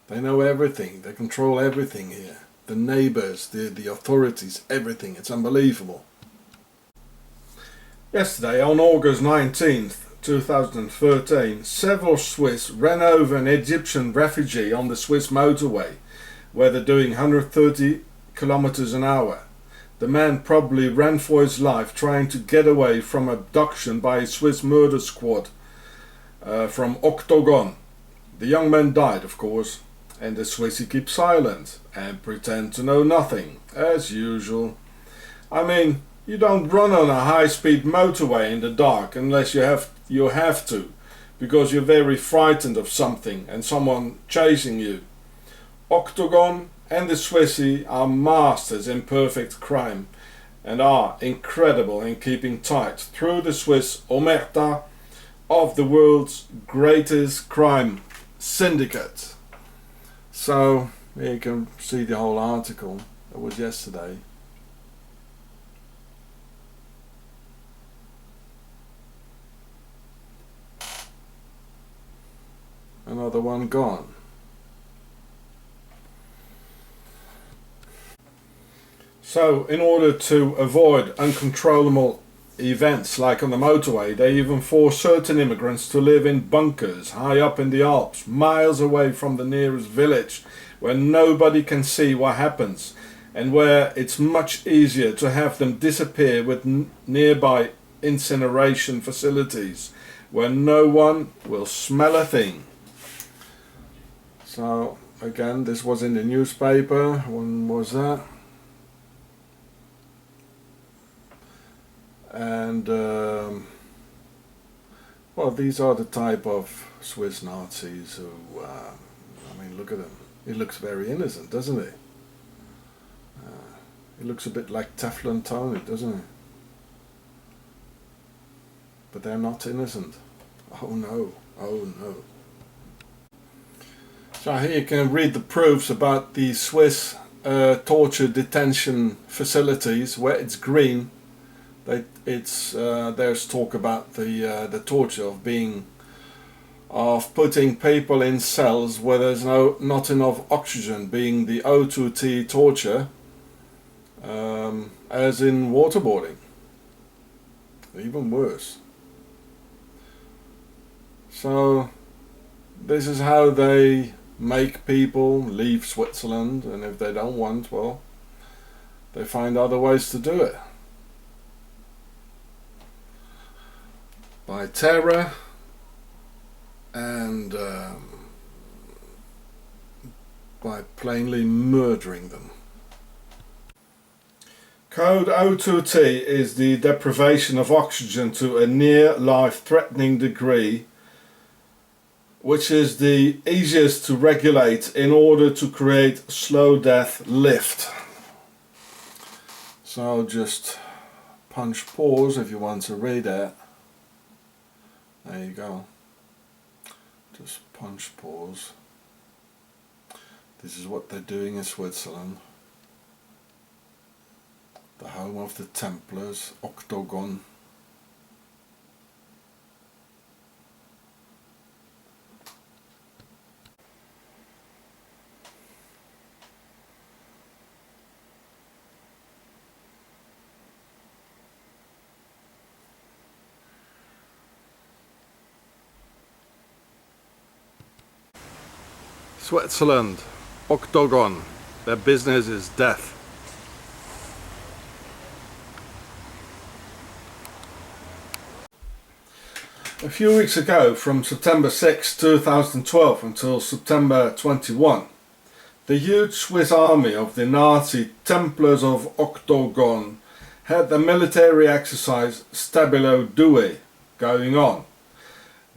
Speaker 1: They know everything, they control everything here. The neighbours, the authorities, everything. It's unbelievable. Yesterday, on August 19th, 2013, several Swiss ran over an Egyptian refugee on the Swiss motorway where they're doing 130 kilometers an hour. The man probably ran for his life trying to get away from abduction by a Swiss murder squad from Octagon. The young man died, of course, and the Swissie keep silent and pretend to know nothing, as usual. I mean, you don't run on a high-speed motorway in the dark unless you have to, because you're very frightened of something and someone chasing you. Octagon and the Swissie are masters in perfect crime and are incredible in keeping tight through the Swiss omerta of the world's greatest crime syndicate. So here you can see the whole article. That was yesterday. Another one gone. So in order to avoid uncontrollable events like on the motorway, they even force certain immigrants to live in bunkers high up in the Alps, miles away from the nearest village, where nobody can see what happens and where it's much easier to have them disappear with nearby incineration facilities where no one will smell a thing. So again, this was in the newspaper. When was that? And well, these are the type of Swiss Nazis who, I mean, look at him. He looks very innocent, doesn't he? He looks a bit like Teflon Tony, doesn't he? But they're not innocent. Oh no, oh no. So here you can read the proofs about the Swiss torture detention facilities where it's green. There's talk about the torture of putting people in cells where there's not enough oxygen, being the O2T torture, as in waterboarding. Even worse. So this is how they make people leave Switzerland, and if they don't want, well, they find other ways to do it. By terror and by plainly murdering them. Code O2T is the deprivation of oxygen to a near life-threatening degree, which is the easiest to regulate in order to create slow death lift. So just punch pause if you want to read it. There you go. Just punch pause. This is what they're doing in Switzerland. The home of the Templars, Octagon. Switzerland, Octagon, their business is death. A few weeks ago, from September 6, 2012 until September 21, the huge Swiss army of the Nazi Templars of Octagon had the military exercise Stabilo Due going on,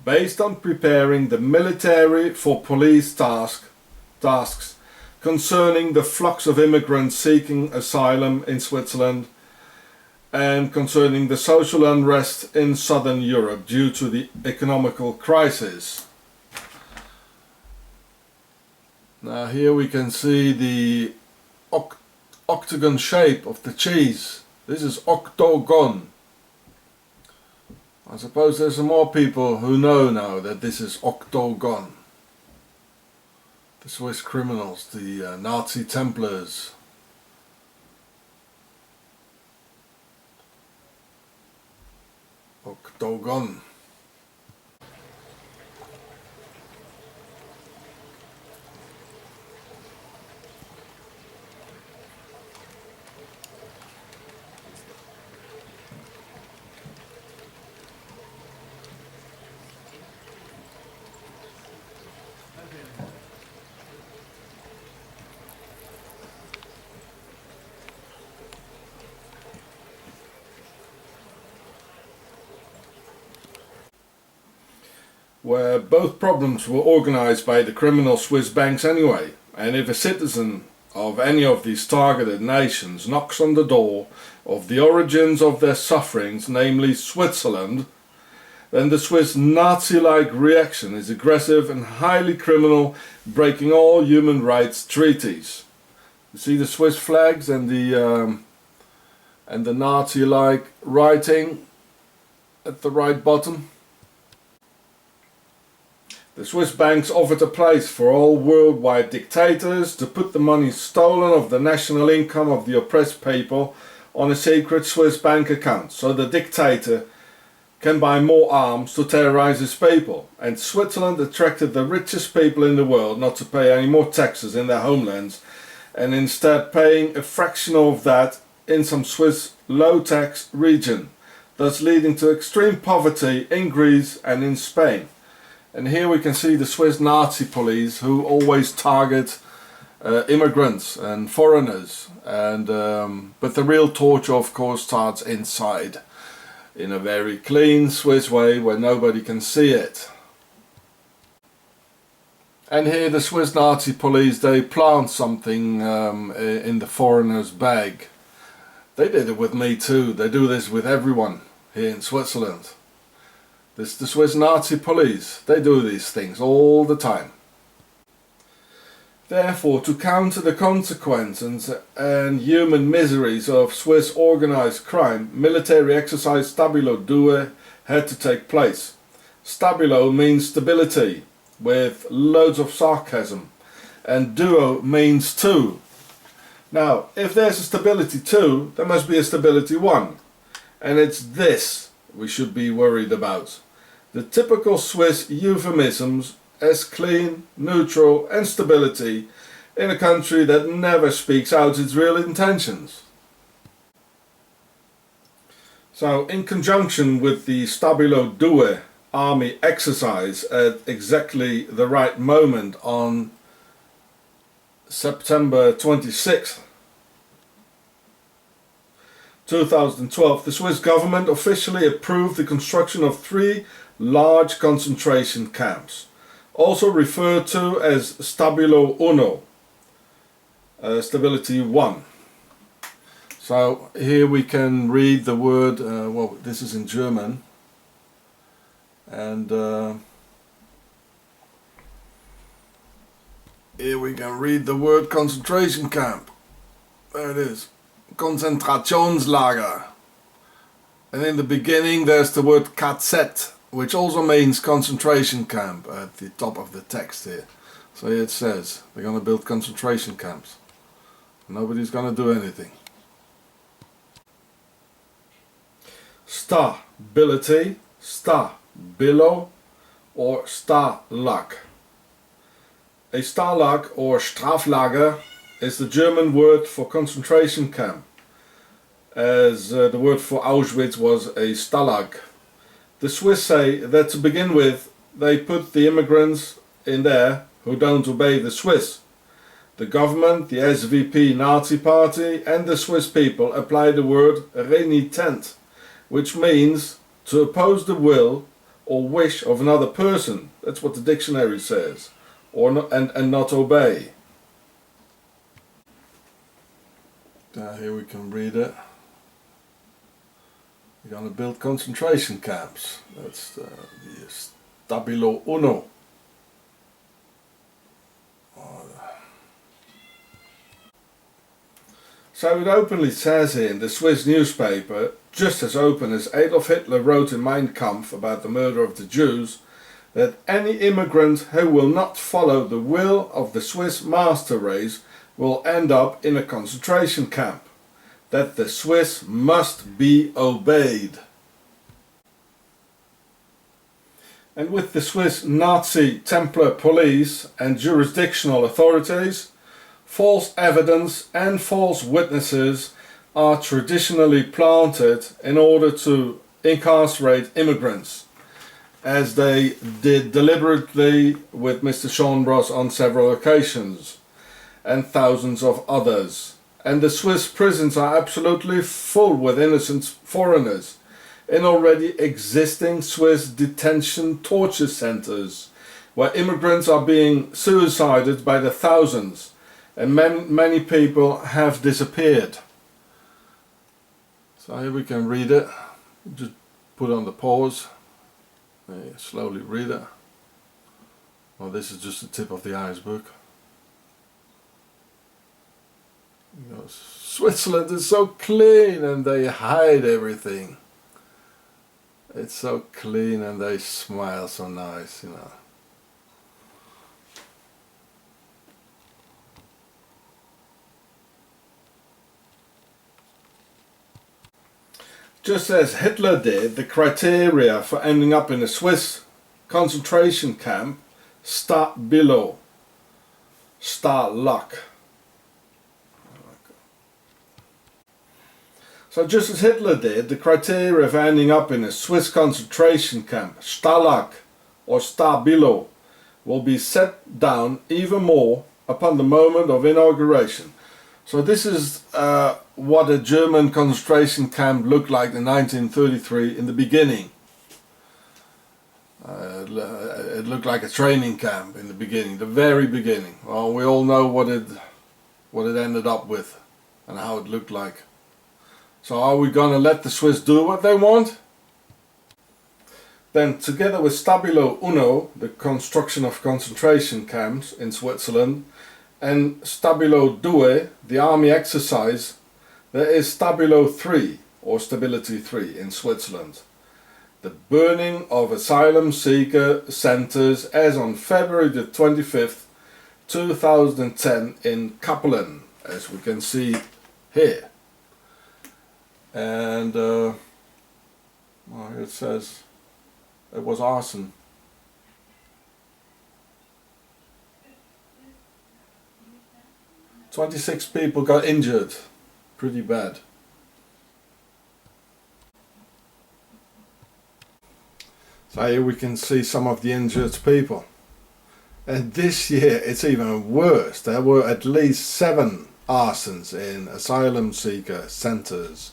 Speaker 1: based on preparing the military for police tasks concerning the flux of immigrants seeking asylum in Switzerland and concerning the social unrest in southern Europe due to the economical crisis. Now here we can see the octagon shape of the cheese. This is Octagon. I suppose there's some more people who know now that this is Octagon. The Swiss criminals, the Nazi Templars. Octagon. where both problems were organized by the criminal Swiss banks anyway. And if a citizen of any of these targeted nations knocks on the door of the origins of their sufferings, namely Switzerland, then the Swiss Nazi-like reaction is aggressive and highly criminal, breaking all human rights treaties. You see the Swiss flags and the Nazi-like writing at the right bottom? The Swiss banks offered a place for all worldwide dictators to put the money stolen of the national income of the oppressed people on a secret Swiss bank account, so the dictator can buy more arms to terrorize his people. And Switzerland attracted the richest people in the world not to pay any more taxes in their homelands, and instead paying a fraction of that in some Swiss low-tax region, thus leading to extreme poverty in Greece and in Spain. And here we can see the Swiss Nazi police, who always target immigrants and foreigners, and but the real torture of course starts inside, in a very clean Swiss way where nobody can see it. And here the Swiss Nazi police, they plant something in the foreigner's bag. They did it with me too. They do this with everyone here in Switzerland. This is the Swiss Nazi police. They do these things all the time. Therefore, to counter the consequences and human miseries of Swiss organized crime, military exercise Stabilo Due had to take place. Stabilo means stability, with loads of sarcasm, and Duo means two. Now, if there's a stability 2, there must be a stability 1. And it's this we should be worried about. The typical Swiss euphemisms as clean, neutral and stability in a country that never speaks out its real intentions. So, in conjunction with the Stabilo Due army exercise at exactly the right moment on September 26th, 2012, the Swiss government officially approved the construction of 3 large concentration camps, also referred to as Stabilo Uno, Stability 1. So here we can read the word, well, this is in German, and here we can read the word concentration camp. There it is. Konzentrationslager. And in the beginning there's the word KZ, which also means concentration camp, at the top of the text here. So here it says they're going to build concentration camps. Nobody's going to do anything. Stability, stabilo, or Stalag. A Stalag or Straflager is the German word for concentration camp, as the word for Auschwitz was a Stalag. The Swiss say that to begin with they put the immigrants in there who don't obey the Swiss. The government, the SVP Nazi party and the Swiss people apply the word renitent, which means to oppose the will or wish of another person. That's what the dictionary says. Or not, and not obey. Here we can read it. We're going to build concentration camps. That's the Stabilo Uno. So it openly says here in the Swiss newspaper, just as open as Adolf Hitler wrote in Mein Kampf about the murder of the Jews, that any immigrant who will not follow the will of the Swiss master race will end up in a concentration camp. That the Swiss must be obeyed. And with the Swiss Nazi Templar police and jurisdictional authorities, false evidence and false witnesses are traditionally planted in order to incarcerate immigrants, as they did deliberately with Mr. Schonbross on several occasions, and thousands of others. And the Swiss prisons are absolutely full with innocent foreigners, in already existing Swiss detention torture centers, where immigrants are being suicided by the thousands, and many people have disappeared. So here we can read it. Just put on the pause. Slowly read it. Well, this is just the tip of the iceberg. You know, Switzerland is so clean and they hide everything. It's so clean and they smile so nice, you know. Just as Hitler did, the criteria for ending up in a Swiss concentration camp start below. Start luck. So just as Hitler did, the criteria for ending up in a Swiss concentration camp, Stalag or Stabilo, will be set down even more upon the moment of inauguration. So this is what a German concentration camp looked like in 1933 in the beginning. It looked like a training camp in the beginning, the very beginning. Well, we all know what it ended up with and how it looked like. So are we going to let the Swiss do what they want? Then, together with Stabilo Uno, the construction of concentration camps in Switzerland, and Stabilo Due, the army exercise, there is Stabilo 3, or Stability 3, in Switzerland. The burning of asylum seeker centers as on February the 25th, 2010 in Kappelen, as we can see here. And well, here it says it was arson. "26 people got injured, pretty bad." So here we can see some of the injured people. And this year it's even worse. There were at least 7 arsons in asylum seeker centers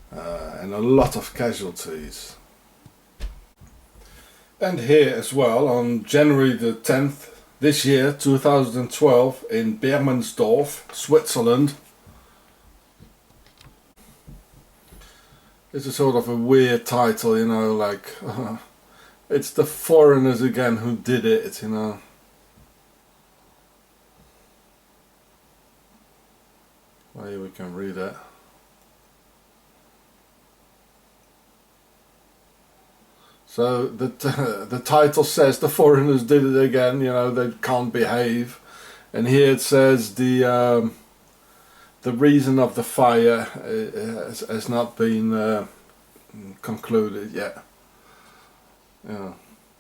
Speaker 1: and a lot of casualties. And here as well, on January the 10th this year, 2012, in Bermensdorf, Switzerland. It's a sort of a weird title, you know, like it's the foreigners again who did it, you know. Well, here we can read it. So the title says the foreigners did it again, you know, they can't behave. And here it says the reason of the fire has not been concluded yet. Yeah,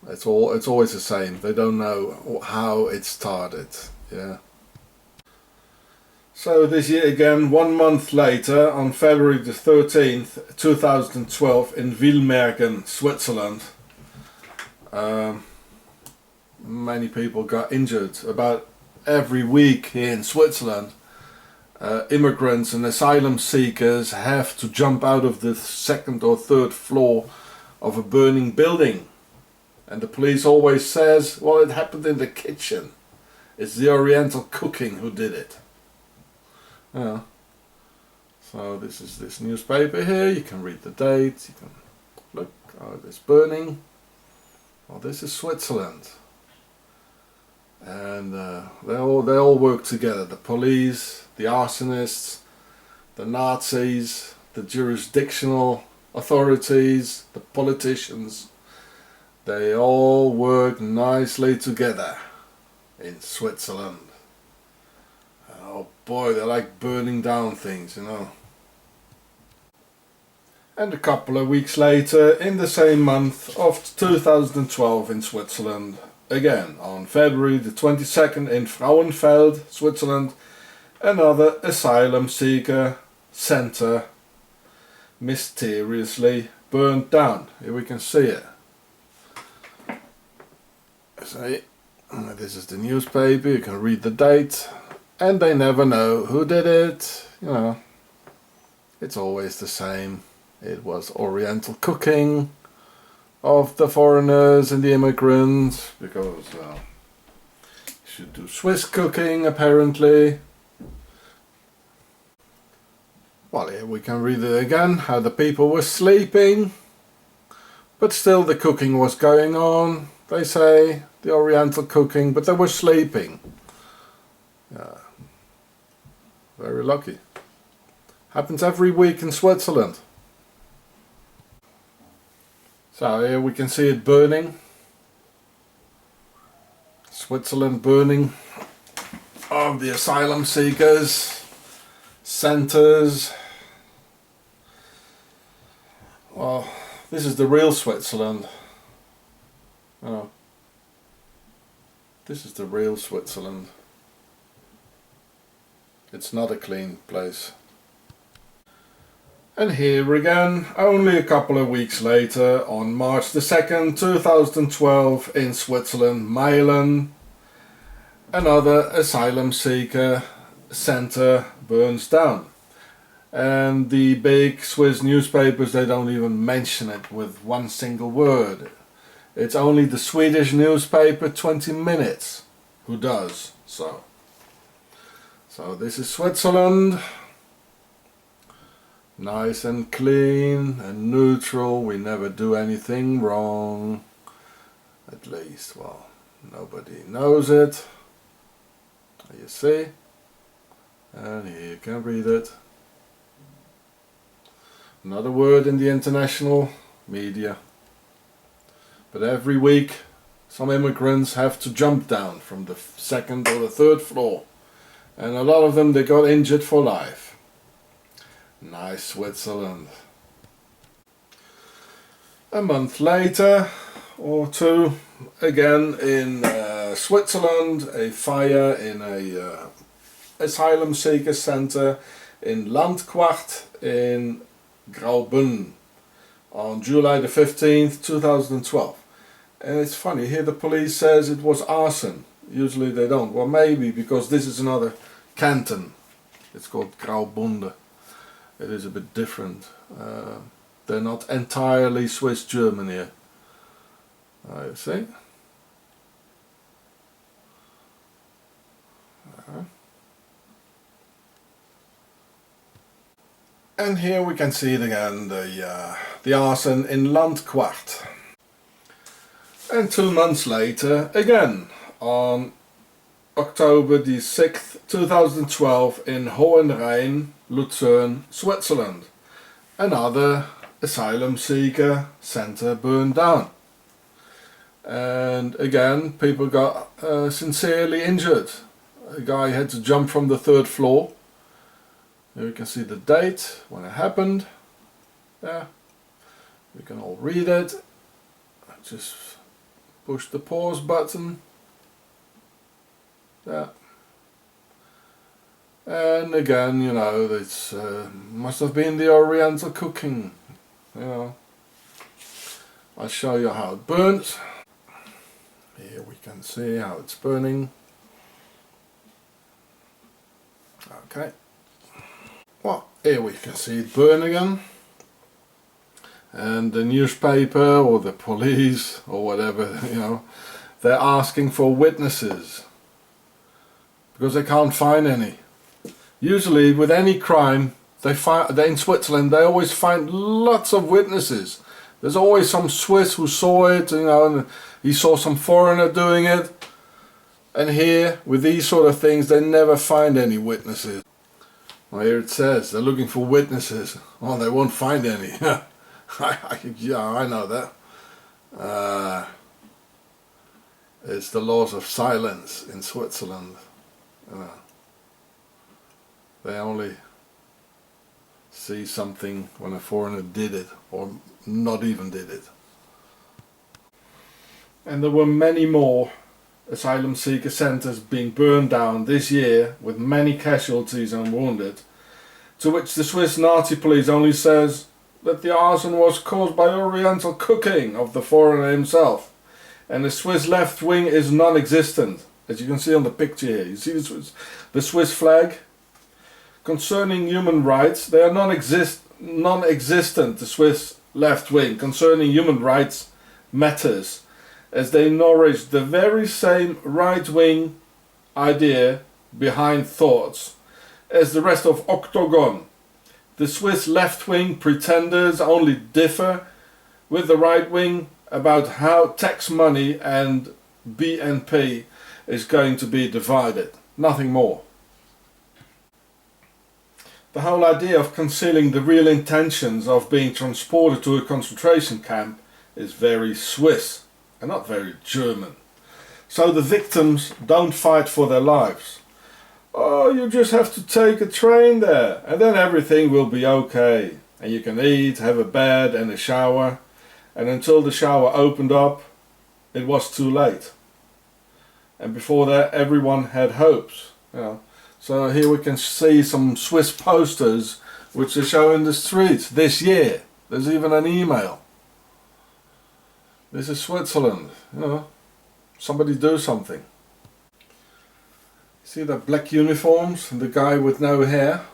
Speaker 1: it's always the same. They don't know how it started. Yeah. So this year again, 1 month later, on February the 13th, 2012, in Villmergen, Switzerland, many people got injured. About every week here in Switzerland, immigrants and asylum seekers have to jump out of the 2nd or 3rd floor of a burning building. And the police always says, well, it happened in the kitchen. It's the Oriental cooking who did it. Yeah. So this is this newspaper here. You can read the date. You can look. Oh, it's burning. Well, this is Switzerland, and they all work together. The police, the arsonists, the Nazis, the jurisdictional authorities, the politicians. They all work nicely together in Switzerland. Oh boy, they like burning down things, you know. And a couple of weeks later, in the same month of 2012 in Switzerland, again on February the 22nd in Frauenfeld, Switzerland, another asylum seeker center mysteriously burned down. Here we can see it. See, this is the newspaper, you can read the date, and they never know who did it, you know, it's always the same. It was Oriental cooking of the foreigners and the immigrants, because you should do Swiss cooking apparently. Well, here we can read it again, how the people were sleeping, but still the cooking was going on, they say, the Oriental cooking, but they were sleeping. Yeah. Very lucky. Happens every week in Switzerland. So here we can see it burning. Switzerland burning of the asylum seekers, centres. Well, this is the real Switzerland. Oh, this is the real Switzerland. It's not a clean place. And here again, only a couple of weeks later, on March the 2nd, 2012, in Switzerland, Meilen, another asylum seeker centre burns down. And the big Swiss newspapers, they don't even mention it with one single word. It's only the Swedish newspaper 20 Minutes who does so. So this is Switzerland. Nice and clean and neutral. We never do anything wrong. At least, well, nobody knows it. You see? And here you can read it. Another word in the international media. But every week some immigrants have to jump down from the second or the third floor. And a lot of them, they got injured for life. Nice Switzerland. A month later or two, again in Switzerland, a fire in a asylum seeker centre in Landquart in Graubünden on July the 15th, 2012. And it's funny, here the police says it was arson. Usually they don't. Well, maybe because this is another canton. It's called Graubünden. It is a bit different. They're not entirely Swiss German here. You see? And here we can see it again, the arson in Landquart. And 2 months later, again, on October the 6th, 2012, in Hohenrhein, Lucerne, Switzerland. Another asylum seeker centre burned down. And again, people got sincerely injured. A guy had to jump from the 3rd floor. Here you can see the date when it happened. Yeah, you can all read it. Just push the pause button. Yeah. And again, you know, it's must have been the Oriental cooking. You know, I'll show you how it burns. Here we can see how it's burning. Okay. Well, here we can see it burn again. And the newspaper or the police or whatever, you know, they're asking for witnesses because they can't find any. Usually with any crime, in Switzerland they always find lots of witnesses. There's always some Swiss who saw it, you know, and he saw some foreigner doing it. And here, with these sort of things, they never find any witnesses. Well, here it says they're looking for witnesses. Well, they won't find any. Yeah, I know that. It's the laws of silence in Switzerland. They only see something when a foreigner did it, or not even did it. And there were many more asylum seeker centres being burned down this year, with many casualties and wounded, to which the Swiss Nazi police only says that the arson was caused by Oriental cooking of the foreigner himself, and the Swiss left wing is non-existent, as you can see on the picture here. You see the Swiss flag? Concerning human rights, they are non-existent. non-existent, the Swiss left wing, concerning human rights matters, as they nourish the very same right-wing idea behind thoughts as the rest of Octagon. The Swiss left-wing pretenders only differ with the right-wing about how tax money and BNP is going to be divided. Nothing more. The whole idea of concealing the real intentions of being transported to a concentration camp is very Swiss and not very German. So the victims don't fight for their lives. Oh, you just have to take a train there and then everything will be okay. And you can eat, have a bed and a shower. And until the shower opened up, it was too late. And before that, everyone had hopes. You know. So here we can see some Swiss posters which are showing the streets this year. There's even an email. This is Switzerland. You know, somebody do something. See the black uniforms and the guy with no hair?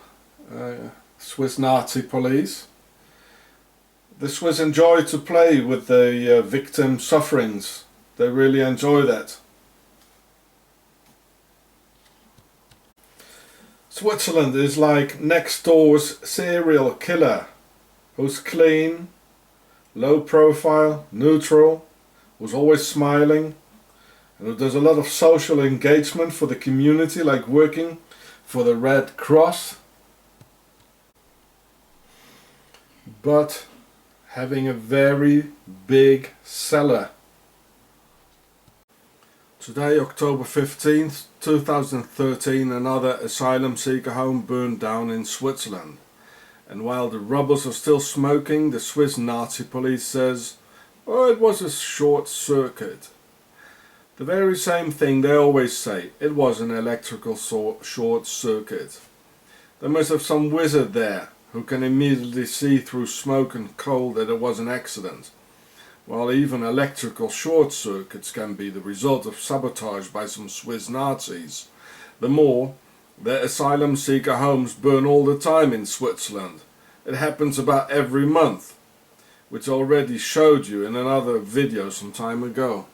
Speaker 1: Swiss Nazi police. The Swiss enjoy to play with the victim sufferings. They really enjoy that. Switzerland is like next door's serial killer, who's clean, low profile, neutral, who's always smiling, and who does a lot of social engagement for the community, like working for the Red Cross, but having a very big cellar. Today, October 15th, 2013, another asylum seeker home burned down in Switzerland. And while the rebels are still smoking, the Swiss Nazi police says, oh, it was a short circuit. The very same thing they always say, it was an electrical short circuit. They must have some wizard there who can immediately see through smoke and coal that it was an accident. While even electrical short circuits can be the result of sabotage by some Swiss Nazis. The more, their asylum seeker homes burn all the time in Switzerland. It happens about every month, which I already showed you in another video some time ago.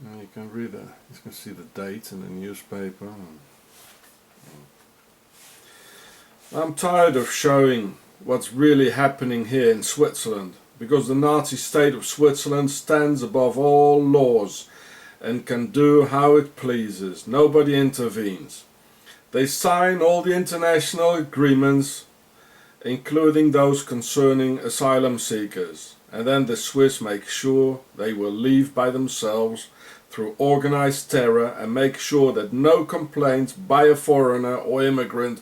Speaker 1: Now you can read that. You can see the date in the newspaper. I'm tired of showing what's really happening here in Switzerland, because the Nazi state of Switzerland stands above all laws and can do how it pleases. Nobody intervenes. They sign all the international agreements, including those concerning asylum seekers, and then the Swiss make sure they will leave by themselves through organized terror and make sure that no complaint by a foreigner or immigrant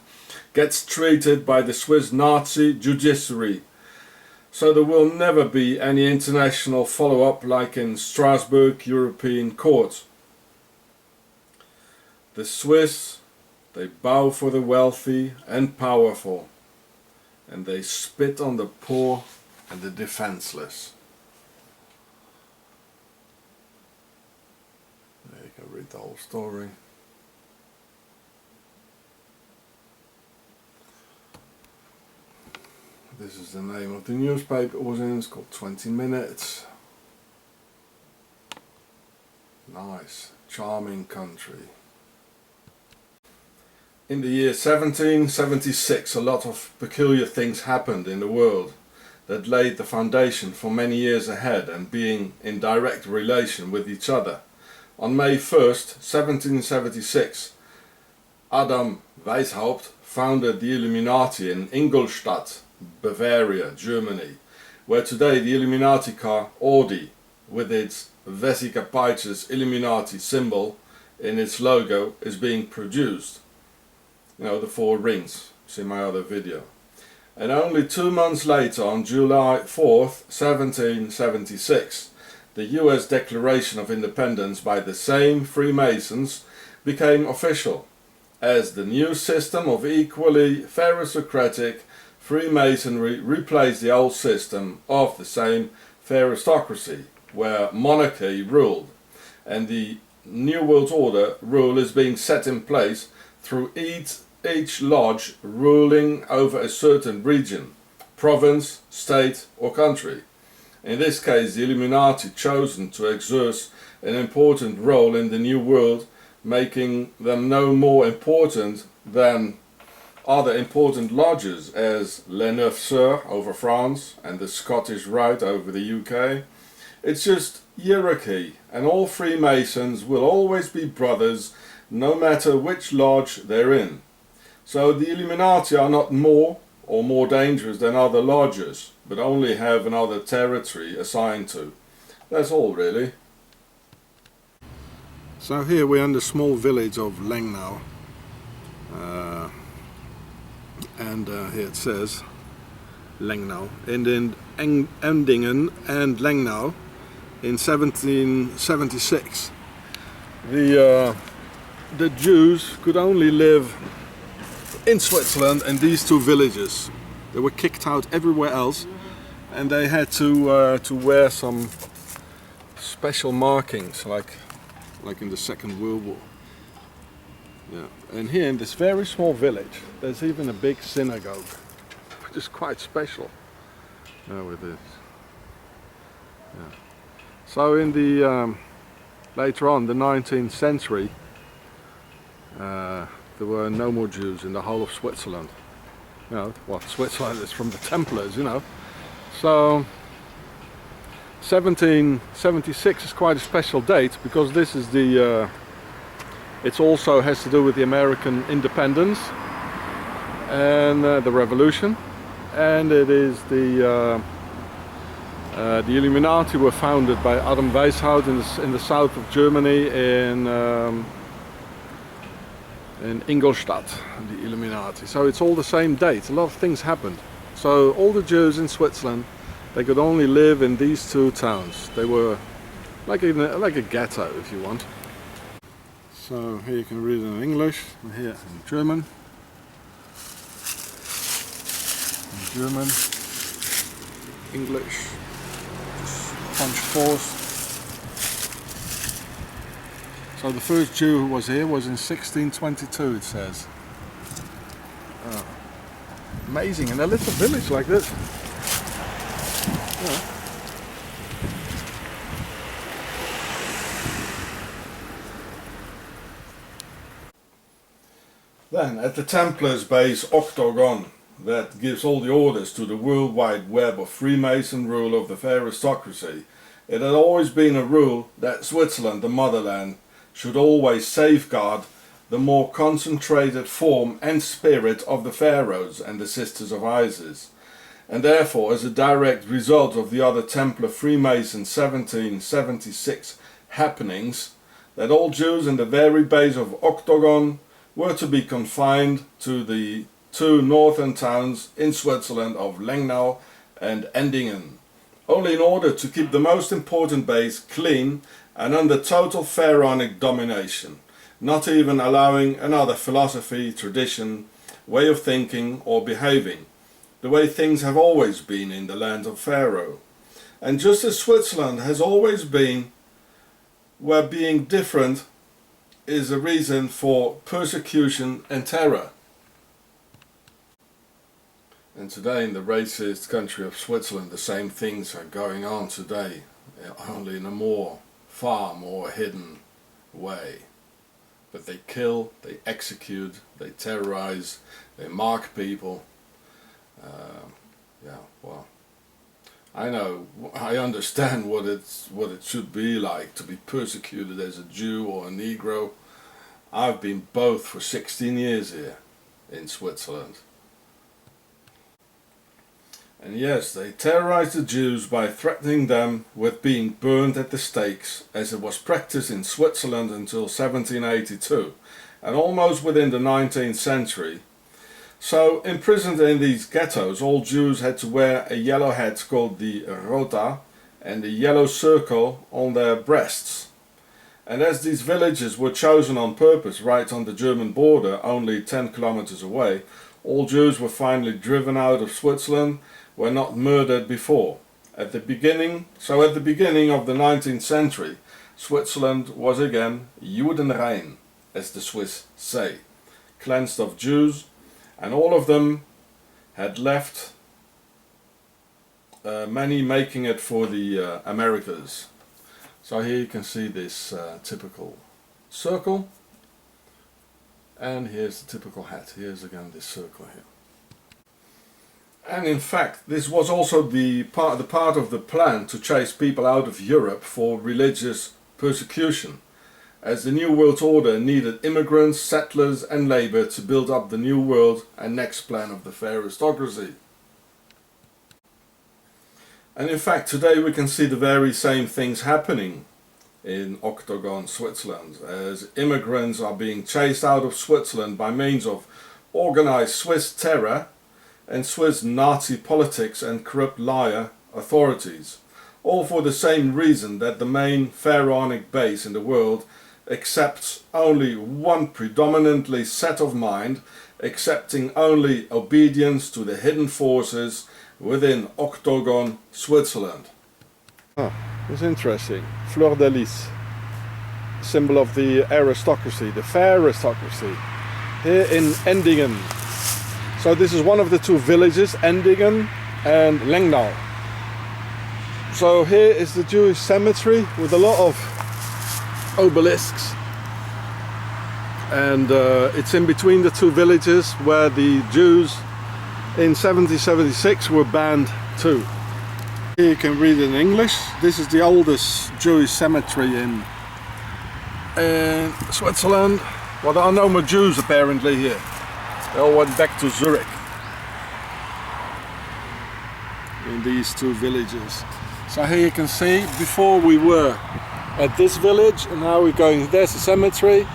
Speaker 1: gets treated by the Swiss Nazi judiciary. So there will never be any international follow-up like in Strasbourg European Court. The Swiss, they bow for the wealthy and powerful, and they spit on the poor and the defenseless. There you can read the whole story. This is the name of the newspaper it was in. It's called 20 Minutes. Nice, charming country. In the year 1776, a lot of peculiar things happened in the world that laid the foundation for many years ahead and being in direct relation with each other. On May 1st, 1776, Adam Weishaupt founded the Illuminati in Ingolstadt, Bavaria, Germany, where today the Illuminati car Audi, with its Vesica Pisces Illuminati symbol in its logo, is being produced. You know, the 4 rings, see my other video. And only 2 months later, on July 4th, 1776, the US Declaration of Independence by the same Freemasons became official, as the new system of equally aristocratic Freemasonry replaced the old system of the same aristocracy, where monarchy ruled, and the New World Order rule is being set in place through each lodge ruling over a certain region, province, state or country. In this case, the Illuminati chosen to exert an important role in the New World, making them no more important than other important lodges as Les Neuf Sœurs over France and the Scottish Rite over the UK. It's just hierarchy, and all Freemasons will always be brothers no matter which lodge they're in. So the Illuminati are not more or more dangerous than other lodges, but only have another territory assigned to. That's all really. So here we're in the small village of Lengnau, and here it says Lengnau, and in Endingen and Lengnau in 1776 the Jews could only live in Switzerland in these two villages. They were kicked out everywhere else, and they had to wear some special markings like in the Second World War. Yeah. And here in this very small village there's even a big synagogue, which is quite special. With this. Yeah. So in the later on, the 19th century, there were no more Jews in the whole of Switzerland. You know, well, Switzerland is from the Templars, you know. So 1776 is quite a special date because this is the it also has to do with the American independence and the revolution, and it is the Illuminati were founded by Adam Weishaupt in the south of Germany in Ingolstadt, the Illuminati. So it's all the same date. A lot of things happened. So all the Jews in Switzerland, they could only live in these two towns. They were like a ghetto, if you want. So here you can read it in English, and here in German. English, just punch force. So the first Jew who was here was in 1622, it says. Oh, amazing, in a little village like this. Yeah. Then at the Templars base Octagon, that gives all the orders to the worldwide web of Freemason rule of the fair aristocracy, it had always been a rule that Switzerland, the motherland, should always safeguard the more concentrated form and spirit of the pharaohs and the Sisters of Isis, and therefore as a direct result of the other Templar Freemason 1776 happenings, that all Jews in the very base of Octagon were to be confined to the two northern towns in Switzerland of Lengnau and Endingen, only in order to keep the most important base clean and under total pharaonic domination, not even allowing another philosophy, tradition, way of thinking or behaving, the way things have always been in the land of Pharaoh. And just as Switzerland has always been, where being different is a reason for persecution and terror. And today in the racist country of Switzerland, the same things are going on today, only in a far more hidden way. But they kill, they execute, they terrorize, they mark people. Yeah, well, I understand what it should be like to be persecuted as a Jew or a Negro. I've been both for 16 years here in Switzerland. And yes, they terrorized the Jews by threatening them with being burned at the stakes, as it was practiced in Switzerland until 1782, and almost within the 19th century. So, imprisoned in these ghettos, all Jews had to wear a yellow hat called the rota and a yellow circle on their breasts. And as these villages were chosen on purpose right on the German border, only 10 kilometers away, all Jews were finally driven out of Switzerland, were not murdered before. At the beginning of the 19th century, Switzerland was again Judenrein, as the Swiss say, cleansed of Jews, and all of them had left, many making it for the Americas. So here you can see this typical circle, and here's the typical hat. Here's again this circle here. And in fact, this was also the part of the plan to chase people out of Europe for religious persecution, as the New World Order needed immigrants, settlers and labour to build up the New World and next plan of the fair aristocracy. And in fact, today we can see the very same things happening in Octagon, Switzerland, as immigrants are being chased out of Switzerland by means of organized Swiss terror and Swiss Nazi politics and corrupt liar authorities, all for the same reason that the main pharaonic base in the world accepts only one predominantly set of mind, accepting only obedience to the hidden forces within Octagon, Switzerland. Ah, it's interesting. Fleur de lis, symbol of the aristocracy, the fair aristocracy, here in Endingen. So this is one of the two villages, Endingen and Lengnau. So here is the Jewish cemetery with a lot of obelisks, and it's in between the two villages where the Jews in 1776 were banned too. Here you can read in English. This is the oldest Jewish cemetery in Switzerland. Well, there are no more Jews apparently here. They all went back to Zurich in these two villages. So here you can see, before we were at this village, and now we're going, there's the cemetery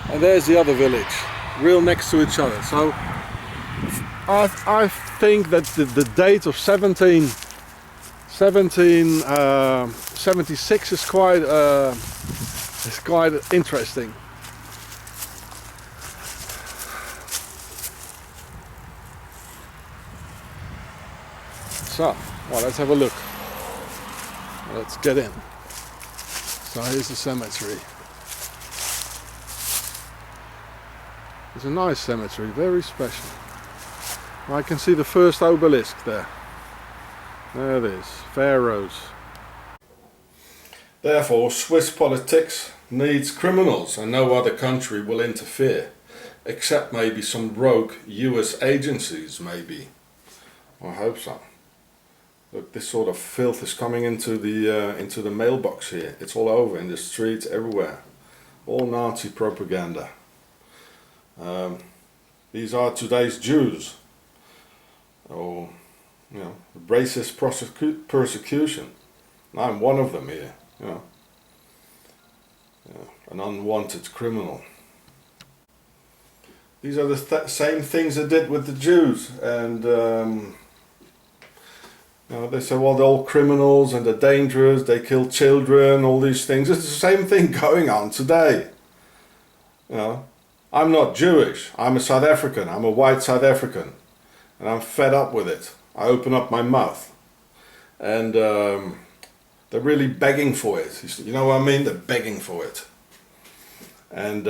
Speaker 1: and there's the other village, real next to each other. So I think that the date of 1776 is quite interesting. So, well, let's have a look. Let's get in. So here's the cemetery. It's a nice cemetery, very special. I can see the first obelisk there. There it is, pharaohs. Therefore, Swiss politics needs criminals, and no other country will interfere, except maybe some rogue US agencies, maybe. I hope so. Look, this sort of filth is coming into the mailbox here. It's all over, in the streets, everywhere. All Nazi propaganda. These are today's Jews. Or, you know, racist persecution. I'm one of them here, you know. An unwanted criminal. These are the same things they did with the Jews, and you know, they say, well, they're all criminals and they're dangerous, they kill children, all these things. It's the same thing going on today. You know, I'm not Jewish, I'm a South African, I'm a white South African, and I'm fed up with it. I open up my mouth, and they're really begging for it. You know what I mean? They're begging for it. And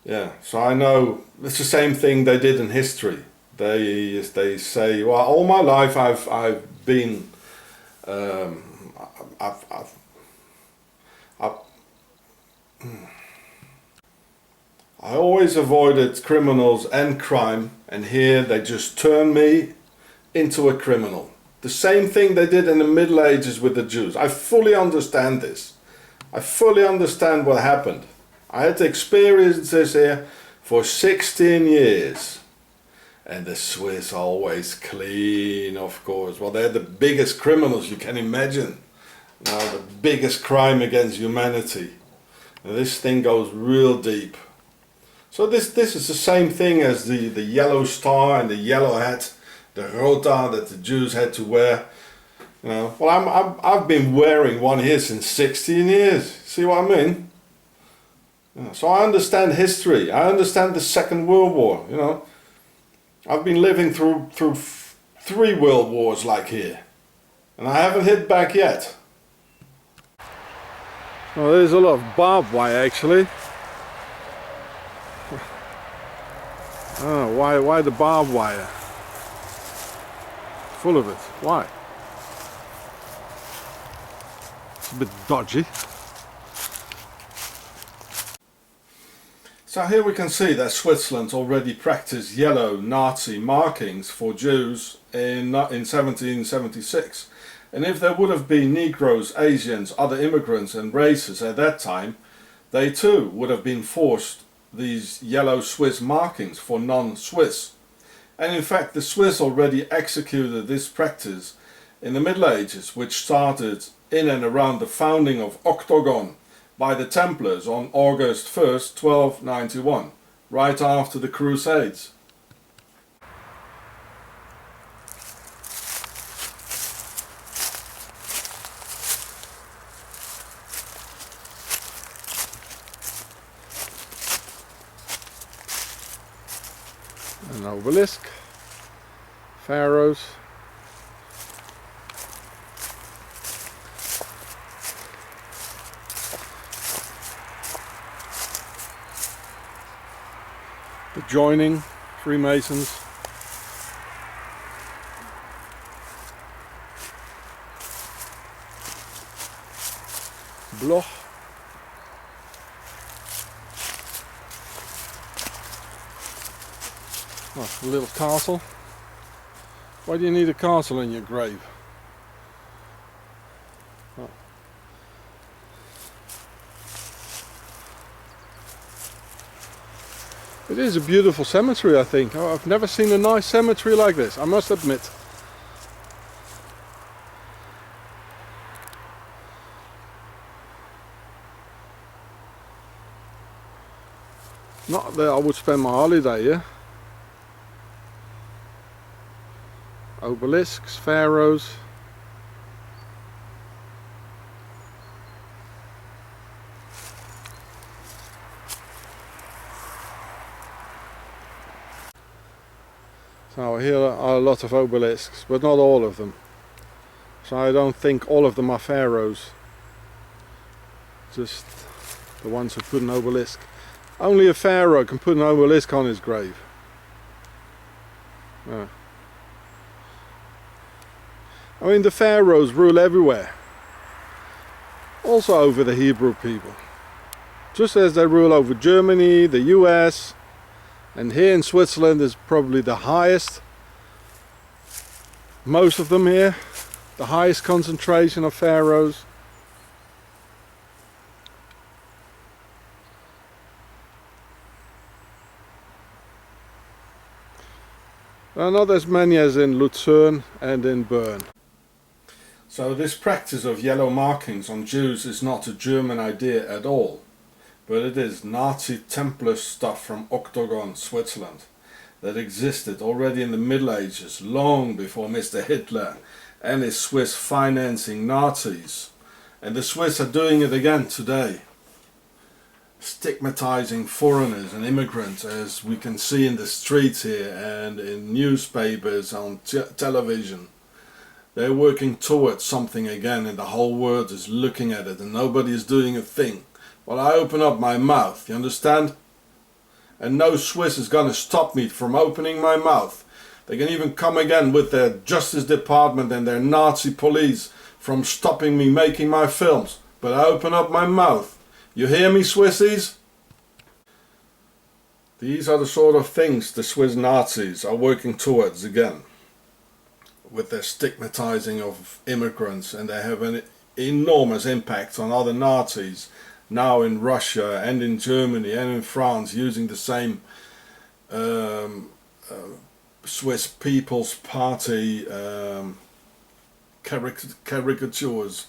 Speaker 1: yeah, so I know it's the same thing they did in history. They say, well, all my life I've been I always avoided criminals and crime, and here they just turn me into a criminal. The same thing they did in the Middle Ages with the Jews. I fully understand this. I fully understand what happened. I had to experience this here for 16 years. And the Swiss always clean, of course. Well, they're the biggest criminals you can imagine. Now, the biggest crime against humanity. And this thing goes real deep. So this is the same thing as the yellow star and the yellow hat, the rota that the Jews had to wear. You know, well, I've been wearing one here since 16 years. See what I mean? Yeah, so I understand history. I understand the Second World War. You know, I've been living through 3 world wars like here, and I haven't hit back yet. Well, there's a lot of barbed wire actually. Oh, why the barbed wire? Full of it. Why? It's a bit dodgy. So here we can see that Switzerland already practiced yellow Nazi markings for Jews in 1776. And if there would have been Negroes, Asians, other immigrants and races at that time, they too would have been forced these yellow Swiss markings for non-Swiss. And in fact the Swiss already executed this practice in the Middle Ages, which started in and around the founding of Octagon by the Templars on August 1st, 1291, right after the Crusades. An obelisk, pharaohs. The joining, Freemasons. Bloch. Oh, a little castle. Why do you need a castle in your grave? Oh. It is a beautiful cemetery, I think. Oh, I've never seen a nice cemetery like this, I must admit. Not that I would spend my holiday here. Obelisks, pharaohs. So here are a lot of obelisks, but not all of them. So I don't think all of them are pharaohs. Just the ones who put an obelisk. Only a pharaoh can put an obelisk on his grave. Yeah. I mean, the pharaohs rule everywhere. Also over the Hebrew people. Just as they rule over Germany, the US, and here in Switzerland is probably the highest. Most of them here. The highest concentration of pharaohs. Not as many as in Lucerne and in Bern. So this practice of yellow markings on Jews is not a German idea at all, but it is Nazi Templar stuff from Octagon, Switzerland, that existed already in the Middle Ages, long before Mr. Hitler and his Swiss financing Nazis. And the Swiss are doing it again today, stigmatizing foreigners and immigrants, as we can see in the streets here and in newspapers, on television. They're working towards something again, and the whole world is looking at it and nobody is doing a thing. Well, I open up my mouth, you understand? And no Swiss is gonna stop me from opening my mouth. They can even come again with their Justice Department and their Nazi police from stopping me making my films. But I open up my mouth. You hear me, Swissies? These are the sort of things the Swiss Nazis are working towards again, with their stigmatizing of immigrants, and they have an enormous impact on other Nazis now in Russia and in Germany and in France, using the same Swiss People's Party caricatures.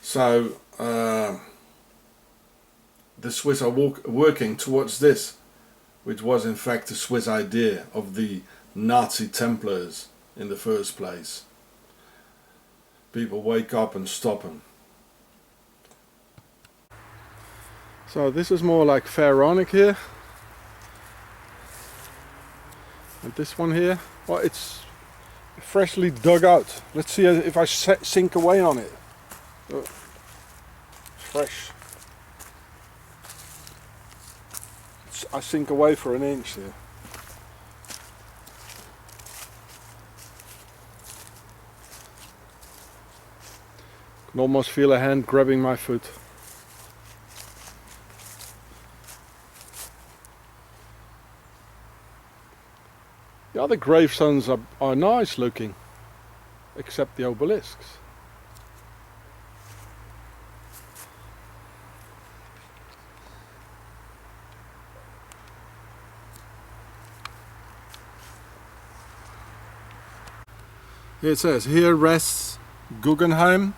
Speaker 1: So the Swiss are working towards this, which was in fact the Swiss idea of the Nazi Templars in the first place. People wake up and stop them. So this is more like pharaonic here. And this one here, well, it's freshly dug out. Let's see if I sink away on it. Fresh. I sink away for an inch here. can almost feel a hand grabbing my foot. The other gravestones are nice looking, except the obelisks. Here it says, here rests Guggenheim,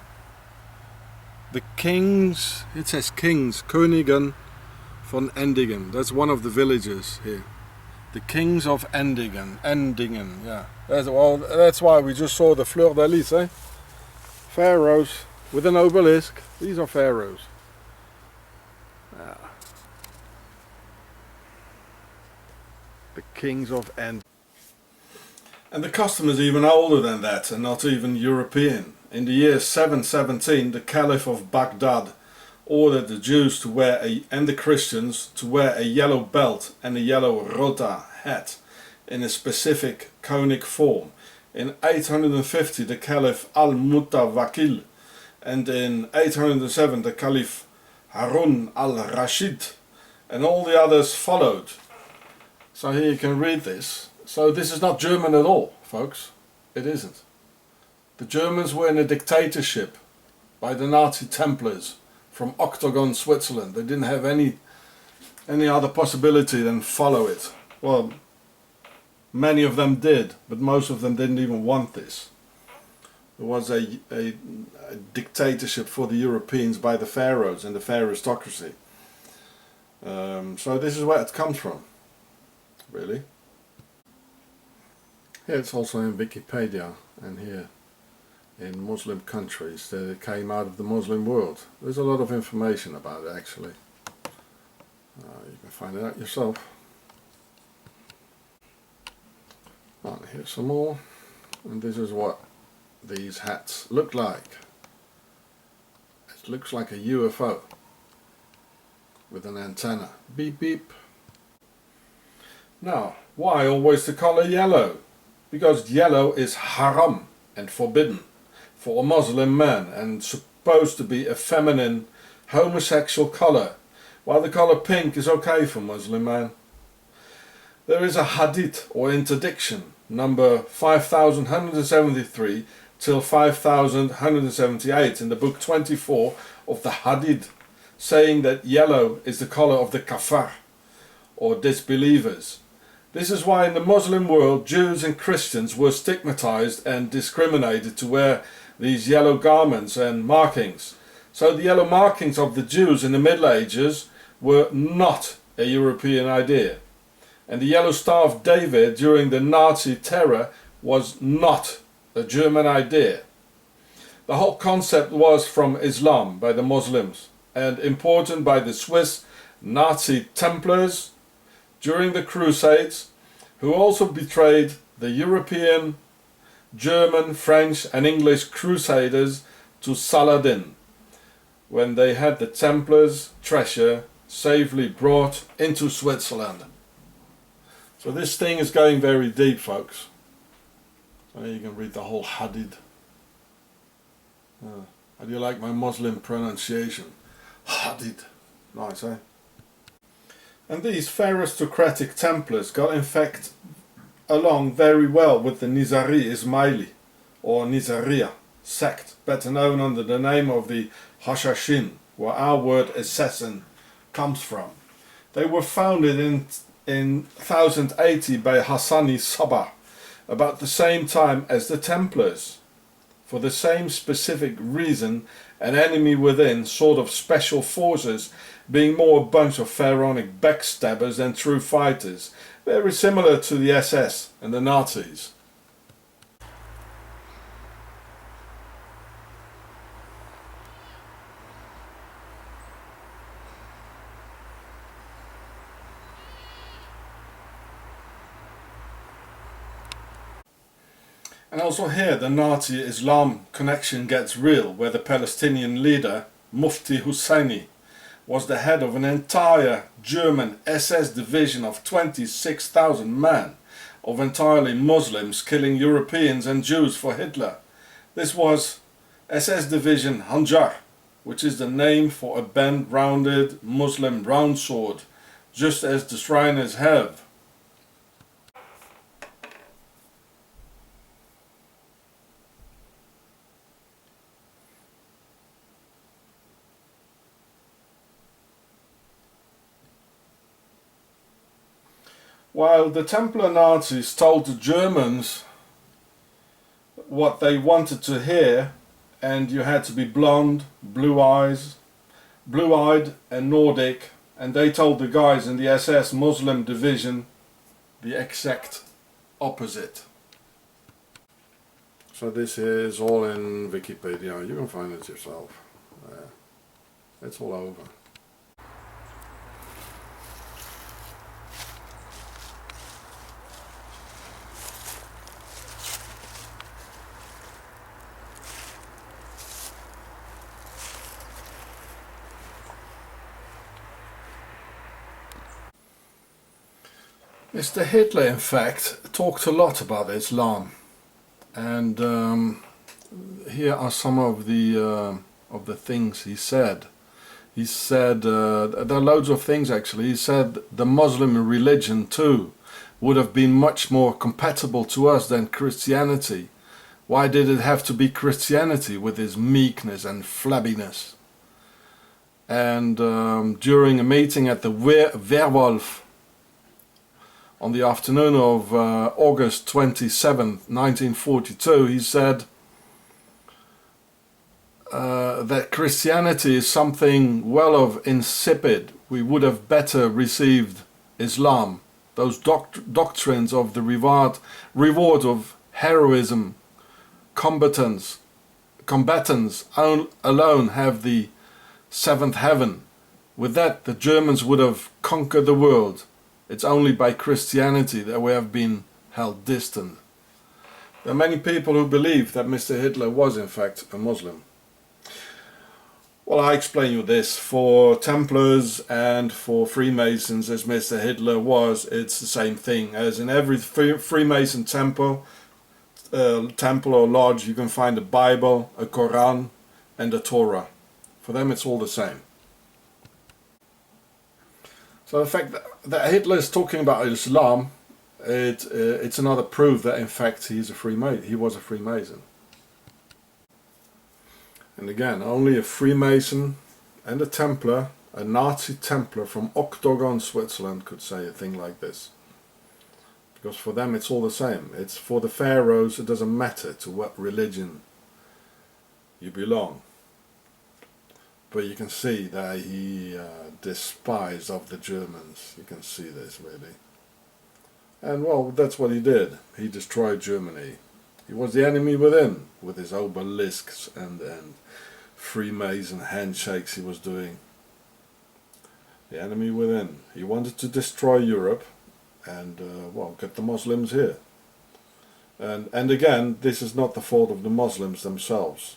Speaker 1: the kings, it says kings, Königen von Endingen. That's one of the villages here. The kings of Endingen, yeah. That's why we just saw the fleur de lis, eh? Pharaohs with an obelisk. These are pharaohs. Yeah. The kings of Endingen. And the custom is even older than that, and not even European. In the year 717, the Caliph of Baghdad ordered the Jews to wear and the Christians to wear a yellow belt and a yellow rota hat in a specific conic form. In 850, the Caliph al-Mutawakkil, and in 807, the Caliph Harun al-Rashid, and all the others followed. So here you can read this. So this is not German at all, folks. It isn't. The Germans were in a dictatorship by the Nazi Templars from Octagon, Switzerland. They didn't have any other possibility than follow it. Well, many of them did, but most of them didn't even want this. There was a dictatorship for the Europeans by the pharaohs and the pharaohstocracy. So this is where it comes from, really. Here it's also in Wikipedia, and here in Muslim countries that it came out of the Muslim world. There's a lot of information about it, actually. You can find it out yourself. Right, here's some more, and this is what these hats look like. It looks like a UFO with an antenna. Beep beep. Now, why always the color yellow? Because yellow is haram and forbidden for a Muslim man and supposed to be a feminine homosexual color, while the color pink is okay for Muslim man. There is a hadith or interdiction number 5173 till 5178 in the book 24 of the Hadith, saying that yellow is the color of the kafar or disbelievers. This is why in the Muslim world Jews and Christians were stigmatized and discriminated to wear these yellow garments and markings. So the yellow markings of the Jews in the Middle Ages were not a European idea. And the yellow Star of David during the Nazi terror was not a German idea. The whole concept was from Islam by the Muslims and imported by the Swiss Nazi Templars during the Crusades, who also betrayed the European, German, French and English Crusaders to Saladin when they had the Templars' treasure safely brought into Switzerland. So this thing is going very deep, folks. So you can read the whole hadith. How do you like my Muslim pronunciation? Hadith. Nice, eh? And these aristocratic Templars got in fact along very well with the Nizari Ismaili or Nizariya sect, better known under the name of the Hashashin, where our word assassin comes from. They were founded in 1080 by Hassani Sabah, about the same time as the Templars. For the same specific reason, an enemy within, sort of special forces, being more a bunch of pharaonic backstabbers than true fighters, very similar to the SS and the Nazis. And also here the Nazi Islam connection gets real, where the Palestinian leader Mufti Husseini was the head of an entire German SS division of 26,000 men, of entirely Muslims killing Europeans and Jews for Hitler. This was SS Division Hanjar, which is the name for a bend-rounded Muslim round sword, just as the Shriners have. While the Templar Nazis told the Germans what they wanted to hear, and you had to be blonde, blue-eyed and Nordic, and they told the guys in the SS Muslim division the exact opposite. So this is all in Wikipedia, you can find it yourself. It's all over. Mr. Hitler, in fact, talked a lot about Islam, and here are some of the things he said. He said, there are loads of things actually. He said the Muslim religion too would have been much more compatible to us than Christianity. Why did it have to be Christianity with its meekness and flabbiness? And during a meeting at the Werwolf on the afternoon of August 27th, 1942, he said that Christianity is something well of insipid. We would have better received Islam. Those doctrines of the reward of heroism, combatants alone have the seventh heaven. With that, the Germans would have conquered the world. It's only by Christianity that we have been held distant. There are many people who believe that Mr. Hitler was in fact a Muslim. Well, I explain you this. For Templars and for Freemasons, as Mr. Hitler was, it's the same thing. As in every Freemason temple or lodge, you can find a Bible, a Quran and a Torah. For them it's all the same. So the fact that Hitler is talking about Islam, it's another proof that in fact he was a Freemason. And again, only a Freemason and a Templar, a Nazi Templar from Octagon, Switzerland, could say a thing like this. Because for them it's all the same. It's for the pharaohs, it doesn't matter to what religion you belong. But you can see that he despised of the Germans. You can see this really. And well, that's what he did. He destroyed Germany. He was the enemy within, with his obelisks and Freemason handshakes he was doing. The enemy within. He wanted to destroy Europe and well, get the Muslims here. And again, this is not the fault of the Muslims themselves.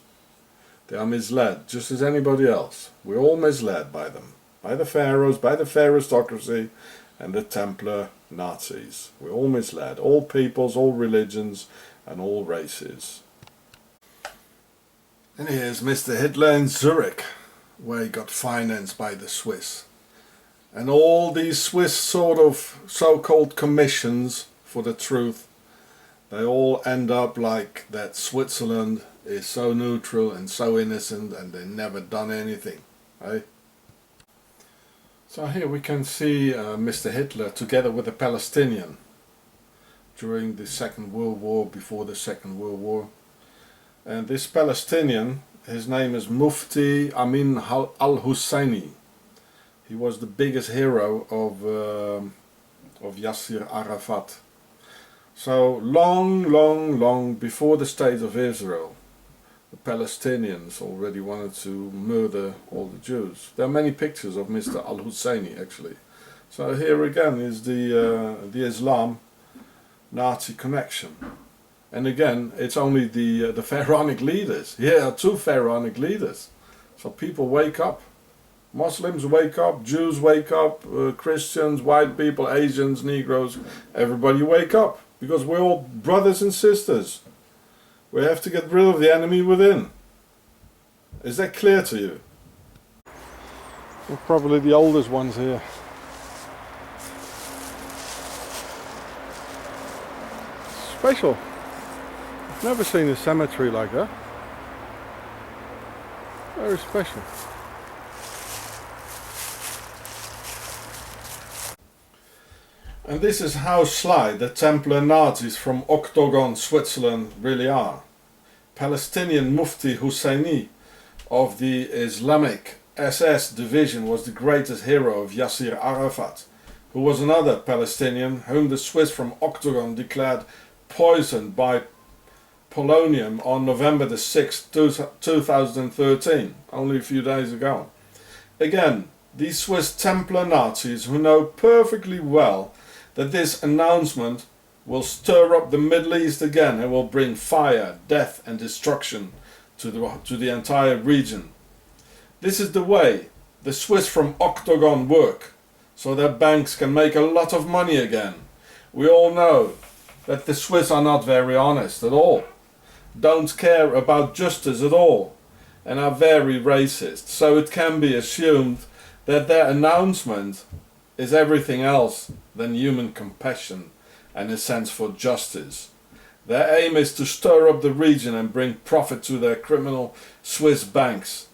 Speaker 1: They are misled, just as anybody else. We're all misled by them. By the pharaohs, by the aristocracy, and the Templar Nazis. We're all misled. All peoples, all religions, and all races. And here's Mr. Hitler in Zurich, where he got financed by the Swiss. And all these Swiss sort of so-called commissions for the truth, they all end up like that Switzerland is so neutral and so innocent and they never done anything, right? So here we can see Mr. Hitler together with a Palestinian during the Second World War, before the Second World War. And this Palestinian, his name is Mufti Amin al-Husseini. He was the biggest hero of Yasser Arafat. So long before the State of Israel, the Palestinians already wanted to murder all the Jews. There are many pictures of Mr. al-Husseini actually. So here again is the Islam Nazi connection. And again, it's only the pharaonic leaders. Here are two pharaonic leaders. So people wake up. Muslims wake up, Jews wake up, Christians, white people, Asians, Negroes, everybody wake up. Because we're all brothers and sisters. We have to get rid of the enemy within. Is that clear to you? We're probably the oldest ones here. Special. I've never seen a cemetery like that. Very special. And this is how sly the Templar Nazis from Octagon, Switzerland really are. Palestinian Mufti Husseini of the Islamic SS division was the greatest hero of Yasser Arafat, who was another Palestinian whom the Swiss from Octagon declared poisoned by polonium on November the 6th, 2013, only a few days ago. Again, these Swiss Templar Nazis who know perfectly well that this announcement will stir up the Middle East again and will bring fire, death and destruction to the entire region. This is the way the Swiss from Octagon work, so their banks can make a lot of money again. We all know that the Swiss are not very honest at all, don't care about justice at all, and are very racist, so it can be assumed that their announcement is everything else than human compassion and a sense for justice. Their aim is to stir up the region and bring profit to their criminal Swiss banks.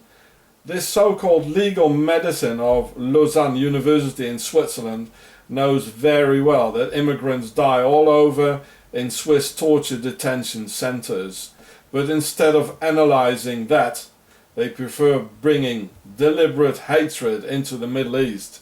Speaker 1: This so-called legal medicine of Lausanne University in Switzerland knows very well that immigrants die all over in Swiss torture detention centers, but instead of analyzing that, they prefer bringing deliberate hatred into the Middle East.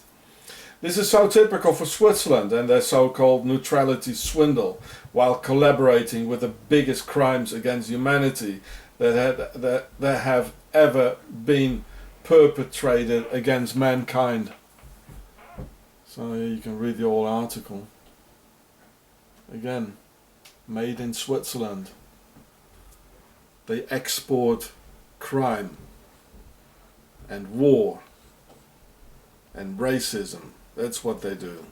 Speaker 1: This is so typical for Switzerland and their so-called neutrality swindle, while collaborating with the biggest crimes against humanity that have ever been perpetrated against mankind. So you can read the whole article. Again, made in Switzerland. They export crime and war and racism. That's what they do.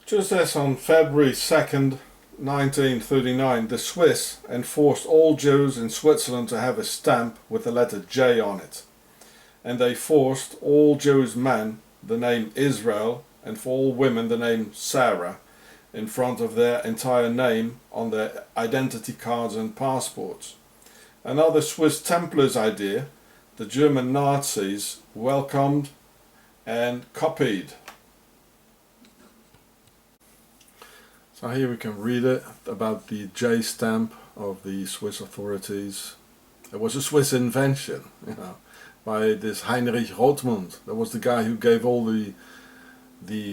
Speaker 1: Just as on February 2nd, 1939, the Swiss enforced all Jews in Switzerland to have a stamp with the letter J on it. And they forced all Jewish men the name Israel, and for all women the name Sarah, in front of their entire name on their identity cards and passports. Another Swiss Templars idea, the German Nazis welcomed and copied. So here we can read it about the J stamp of the Swiss authorities. It was a Swiss invention, by this Heinrich Rothmund. That was the guy who gave all the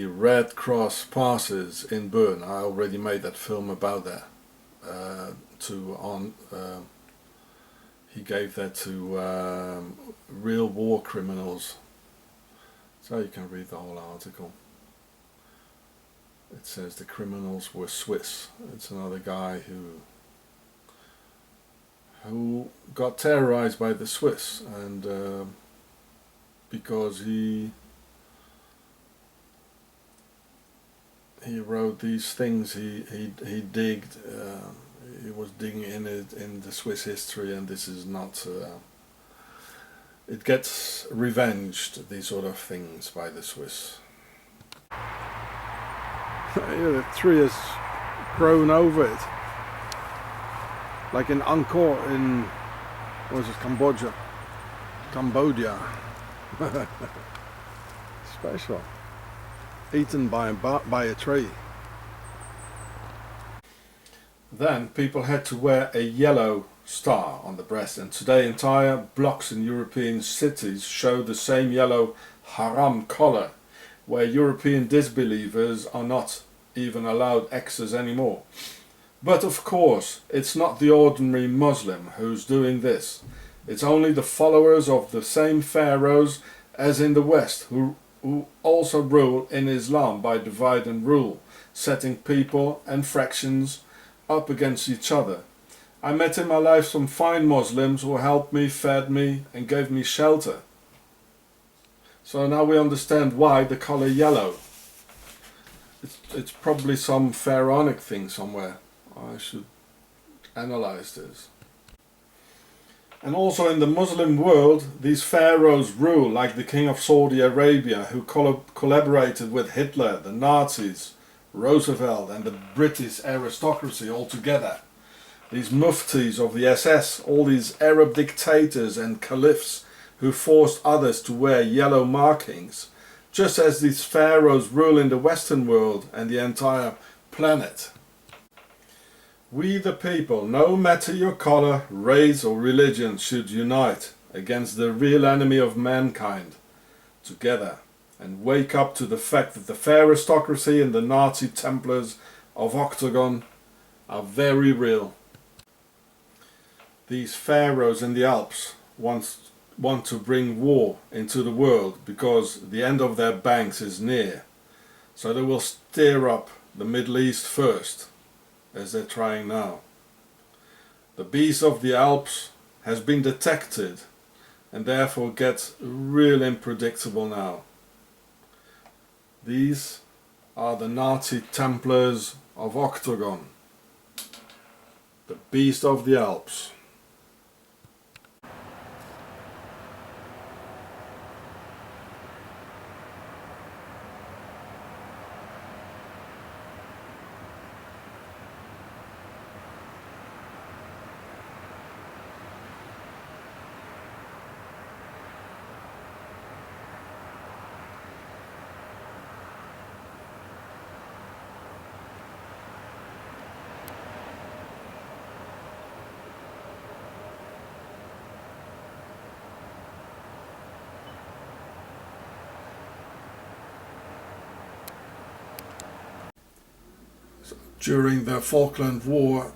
Speaker 1: Red Cross passes in Bern. I already made that film about that. He gave that to real war criminals. So you can read the whole article. It says the criminals were Swiss. It's another guy who got terrorized by the Swiss, and because he wrote these things, he digged. He was digging in it in the Swiss history, and this is not. It gets revenged, these sort of things, by the Swiss. The tree has grown over it, like in Angkor in, what is it, Cambodia. Special. Eaten by a tree. Then people had to wear a yellow star on the breast, and today entire blocks in European cities show the same yellow haram collar, where European disbelievers are not even allowed access anymore. But of course, it's not the ordinary Muslim who's doing this. It's only the followers of the same pharaohs as in the West, who also rule in Islam by divide and rule, setting people and fractions up against each other. I met in my life some fine Muslims who helped me, fed me and gave me shelter. So now we understand why the color yellow. It's probably some pharaonic thing somewhere. I should analyze this. And also in the Muslim world, these pharaohs rule like the king of Saudi Arabia, who collaborated with Hitler, the Nazis, Roosevelt and the British aristocracy all together. These muftis of the SS, all these Arab dictators and caliphs who forced others to wear yellow markings, just as these pharaohs rule in the Western world and the entire planet. We the people, no matter your color, race or religion, should unite against the real enemy of mankind together and wake up to the fact that the aristocracy and the Nazi Templars of Octagon are very real. These pharaohs in the Alps want to bring war into the world because the end of their banks is near. So they will stir up the Middle East first, as they're trying now. The beast of the Alps has been detected and therefore gets real unpredictable now. These are the Nazi Templars of Octagon, the beast of the Alps. During the Falkland War,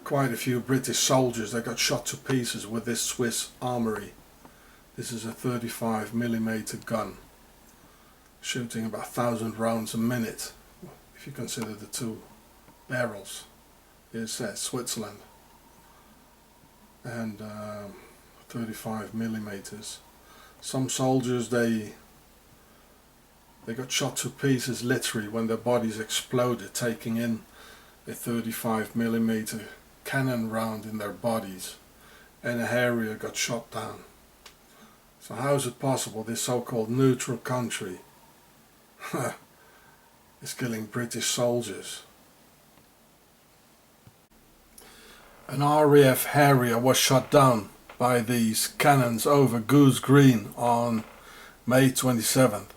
Speaker 1: quite a few British soldiers, they got shot to pieces with this Swiss armory. This is a 35mm gun, shooting about 1,000 rounds a minute, if you consider the two barrels. It's Switzerland, and 35mm. Some soldiers, they got shot to pieces literally when their bodies exploded, taking in a 35mm cannon round in their bodies, and a Harrier got shot down. So how is it possible this so-called neutral country is killing British soldiers? An RAF Harrier was shot down by these cannons over Goose Green on May 27th.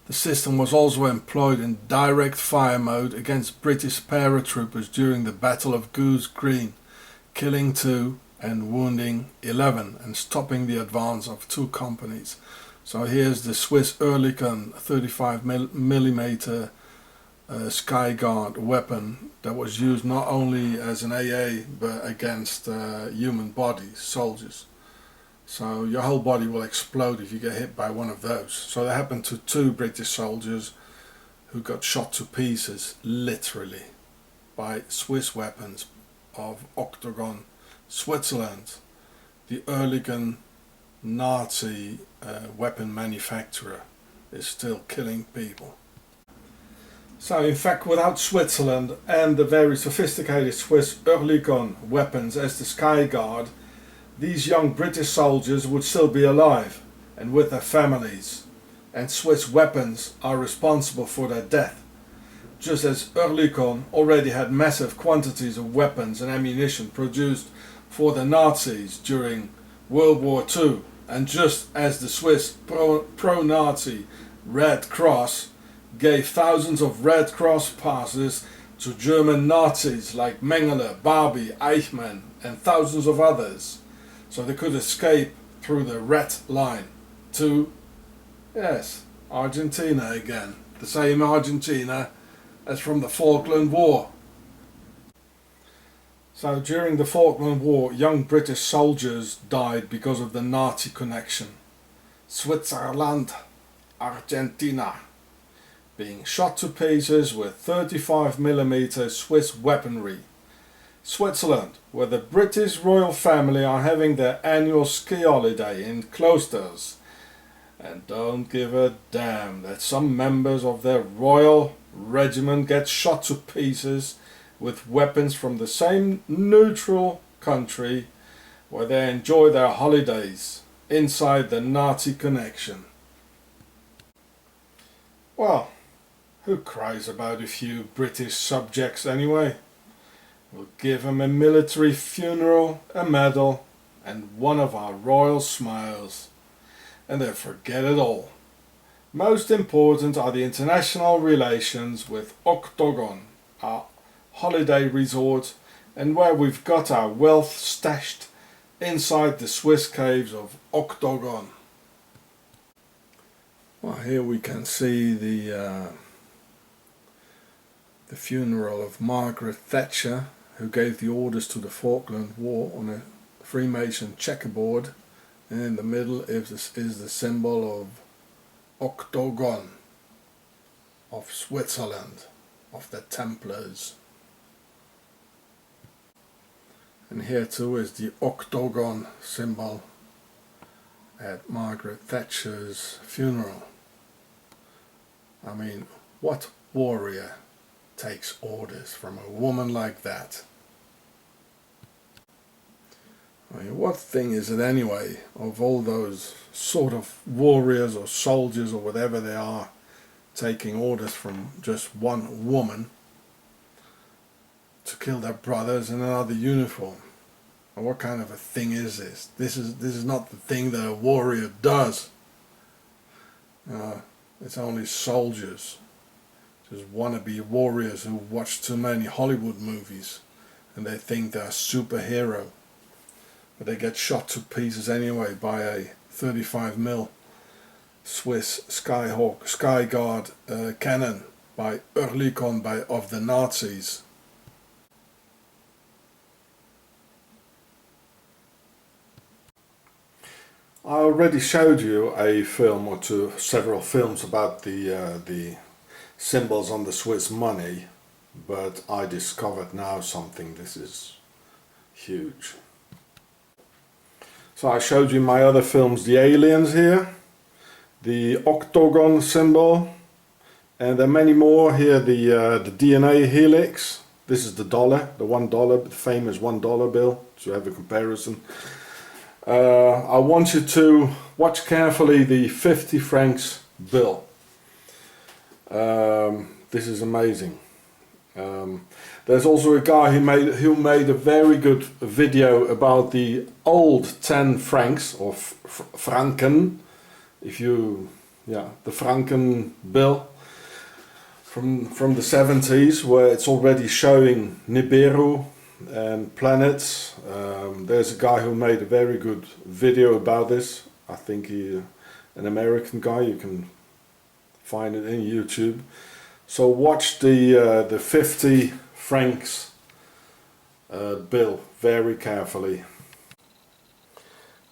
Speaker 1: The system was also employed in direct fire mode against British paratroopers during the Battle of Goose Green, killing 2 and wounding 11 and stopping the advance of 2 companies. So here's the Swiss Oerlikon 35mm Skyguard weapon that was used not only as an AA but against human bodies, soldiers. So your whole body will explode if you get hit by one of those. So that happened to 2 British soldiers who got shot to pieces, literally, by Swiss weapons of Octagon, Switzerland, the Oerlikon Nazi weapon manufacturer is still killing people. So in fact, without Switzerland and the very sophisticated Swiss Oerlikon weapons as the Skyguard, these young British soldiers would still be alive and with their families, and Swiss weapons are responsible for their death, just as Oerlikon already had massive quantities of weapons and ammunition produced for the Nazis during World War II, and just as the Swiss pro-Nazi Red Cross gave thousands of Red Cross passes to German Nazis like Mengele, Barbie, Eichmann and thousands of others, so they could escape through the Red Line to, yes, Argentina again. The same Argentina as from the Falkland War. So during the Falkland War, young British soldiers died because of the Nazi connection. Switzerland, Argentina, being shot to pieces with 35mm Swiss weaponry. Switzerland, where the British royal family are having their annual ski holiday in cloisters and don't give a damn that some members of their royal regiment get shot to pieces with weapons from the same neutral country where they enjoy their holidays inside the Nazi connection. Well, who cries about a few British subjects anyway? We'll give them a military funeral, a medal, and one of our royal smiles, and then forget it all. Most important are the international relations with Octagon, our holiday resort, and where we've got our wealth stashed inside the Swiss caves of Octagon. Well, here we can see the funeral of Margaret Thatcher, who gave the orders to the Falkland War on a Freemason checkerboard, and in the middle is the symbol of Octagon of Switzerland, of the Templars. And here too is the Octagon symbol at Margaret Thatcher's funeral. I mean, what warrior takes orders from a woman like that? I mean, what thing is it anyway, of all those sort of warriors or soldiers or whatever they are, taking orders from just one woman to kill their brothers in another uniform? And what kind of a thing is this? This is not the thing that a warrior does. It's only soldiers, just wannabe warriors who watch too many Hollywood movies and they think they're a superhero. But they get shot to pieces anyway by a 35mm Swiss Skyguard cannon by Oerlikon of the Nazis. I already showed you a film or two, several films about the symbols on the Swiss money, but I discovered now something. This is huge. So I showed you my other films, the aliens here, the Octagon symbol, and there are many more here, the DNA helix. This is the dollar, the $1, the famous $1 bill, to have a comparison. I want you to watch carefully the 50 francs bill. This is amazing. There's also a guy who made a very good video about the old 10 francs or franken, the franken bill from the 70s, where it's already showing Nibiru and planets. There's a guy who made a very good video about this. I think an American guy. You can find it in YouTube. So watch the 50 francs bill very carefully.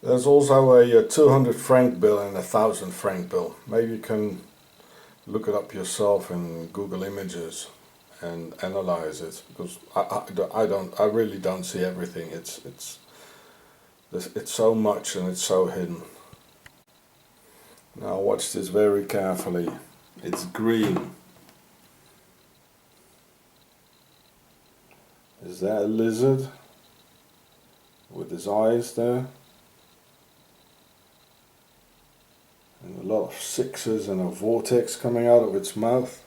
Speaker 1: There's also a 200 franc bill and a 1,000 franc bill. Maybe you can look it up yourself in Google Images and analyze it, because I really don't see everything. It's so much and it's so hidden. Now watch this very carefully. It's green. Is that a lizard with his eyes there? And a lot of sixes and a vortex coming out of its mouth.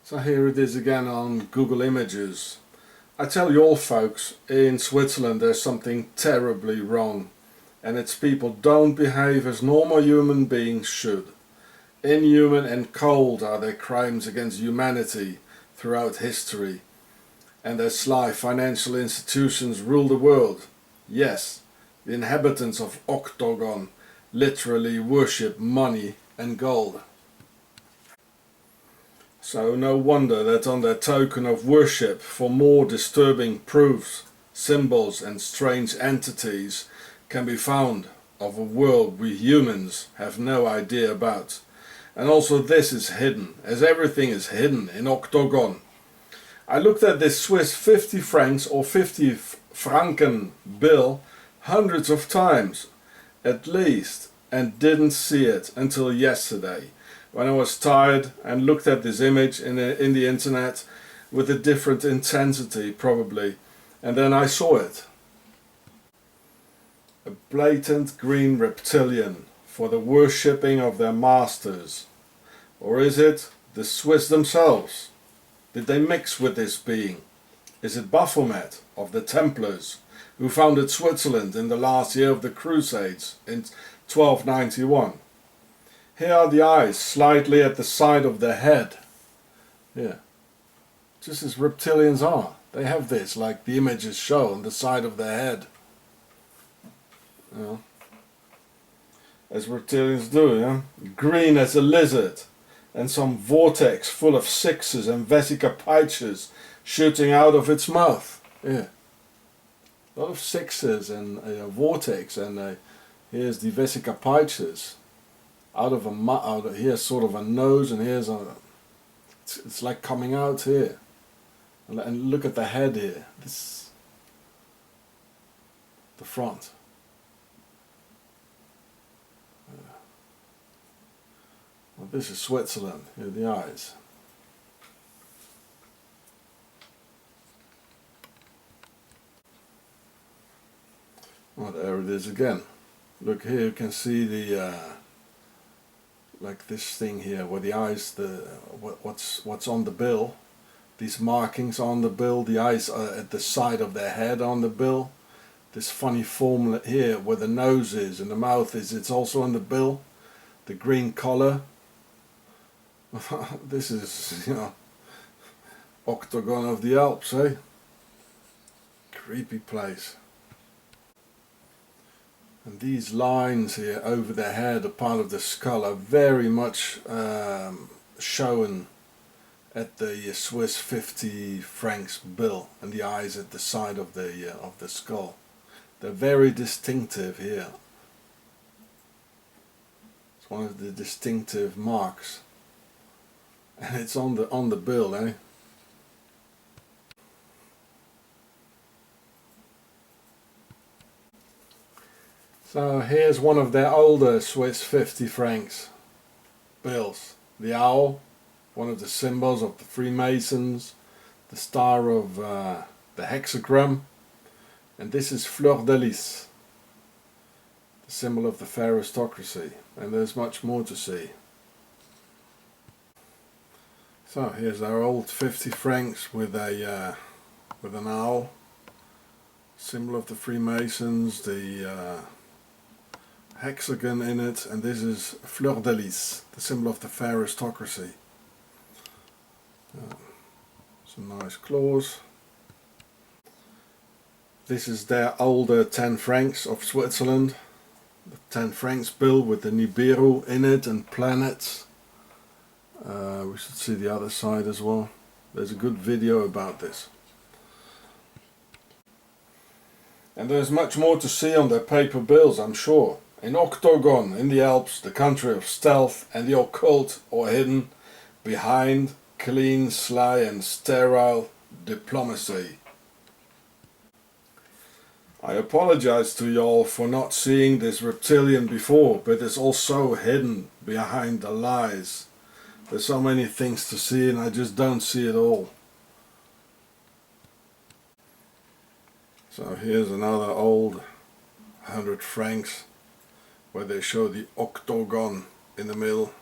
Speaker 1: So here it is again on Google Images. I tell you all folks, in Switzerland there's something terribly wrong, and its people don't behave as normal human beings should. Inhuman and cold are their crimes against humanity throughout history, and their sly financial institutions rule the world. Yes, the inhabitants of Octagon literally worship money and gold. So no wonder that on their token of worship for more disturbing proofs, symbols and strange entities can be found of a world we humans have no idea about. And also this is hidden, as everything is hidden in Octagon. I looked at this Swiss 50 francs or 50 franken bill hundreds of times at least, and didn't see it until yesterday when I was tired and looked at this image in the internet with a different intensity probably, and then I saw it. A blatant green reptilian for the worshipping of their masters. Or is it the Swiss themselves? Did they mix with this being? Is it Baphomet of the Templars, who founded Switzerland in the last year of the Crusades in 1291? Here are the eyes slightly at the side of the head. Yeah, just as reptilians are. They have this, like the images show, on the side of their head. You know, as reptilians do, yeah? Green as a lizard, and some vortex full of sixes and vesica pisces shooting out of its mouth. Yeah, a lot of sixes and a vortex, and here's the vesica pisces out of here's sort of a nose, and here's a. It's like coming out here, and look at the head here. This, the front. Well, this is Switzerland. Here are the eyes. Well, there it is again. Look here, you can see the like this thing here, where the eyes, what's on the bill. These markings on the bill. The eyes are at the side of their head on the bill. This funny form here, where the nose is and the mouth is, it's also on the bill. The green collar. This is, you know, octagon of the Alps, eh? Creepy place. And these lines here over the head, a part of the skull, are very much shown at the Swiss 50 francs bill, and the eyes at the side of the skull. They're very distinctive here. It's one of the distinctive marks. And it's on the bill, eh? So here's one of their older Swiss 50 francs bills. The owl, one of the symbols of the Freemasons, the star of the hexagram, and this is fleur de lis, the symbol of the fair aristocracy, and there's much more to see. So here's our old 50 francs with an owl, symbol of the Freemasons, the hexagon in it, and this is fleur de lis, the symbol of the fair aristocracy. Some nice claws. This is their older 10 francs of Switzerland, the 10 francs bill with the Nibiru in it and planets. We should see the other side as well. There's a good video about this. And there's much more to see on their paper bills, I'm sure. In Octagon, in the Alps, the country of stealth and the occult, or hidden behind clean, sly and sterile diplomacy. I apologize to y'all for not seeing this reptilian before, but it's all so hidden behind the lies. There's so many things to see and I just don't see it all. So here's another old 100 francs where they show the octagon in the middle.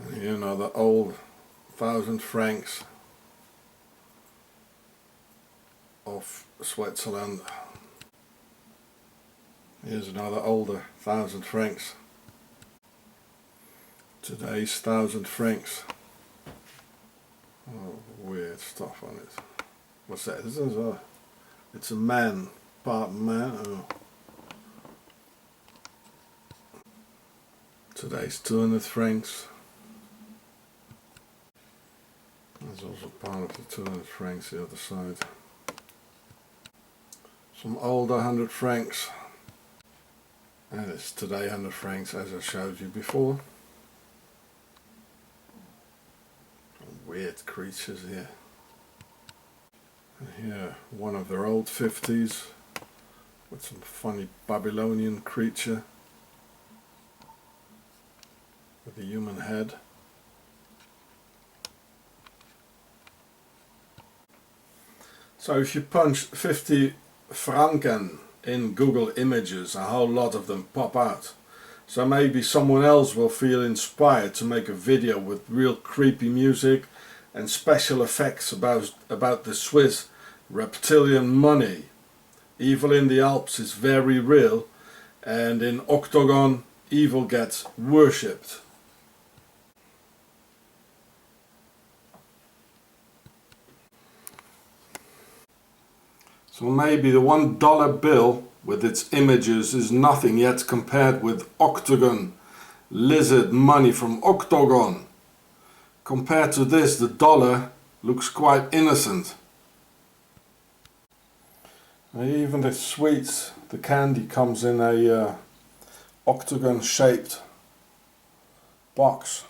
Speaker 1: And here another old 1000 francs of Switzerland. Here's another older 1000 francs. Today's 1000 francs. Oh, weird stuff on it. What's that? It's a man, part man. Oh. Today's 200 francs. There's also part of the 200 francs the other side. Some older 100 francs. And it's today 100 francs as I showed you before. weird creatures here. Here, one of their old 50s with some funny Babylonian creature with a human head. So if you punch 50 Franken in Google Images, a whole lot of them pop out. So maybe someone else will feel inspired to make a video with real creepy music and special effects about the Swiss reptilian money. Evil in the Alps is very real, and in Octagon evil gets worshipped. So maybe the $1 bill with its images is nothing yet compared with Octagon, lizard money from Octagon. Compared to this, the dollar looks quite innocent. And even the sweets, the candy comes in a octagon shaped box.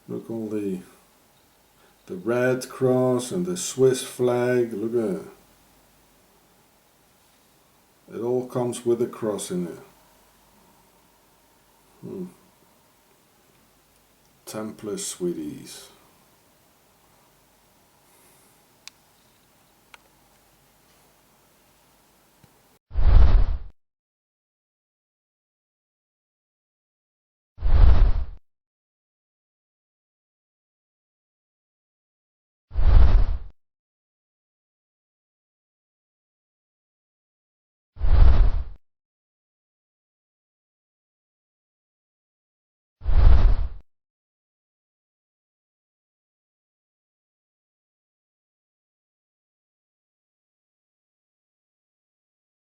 Speaker 1: Look, all the Red Cross and the Swiss flag, look at it. It all comes with a cross in it. Templar sweeties.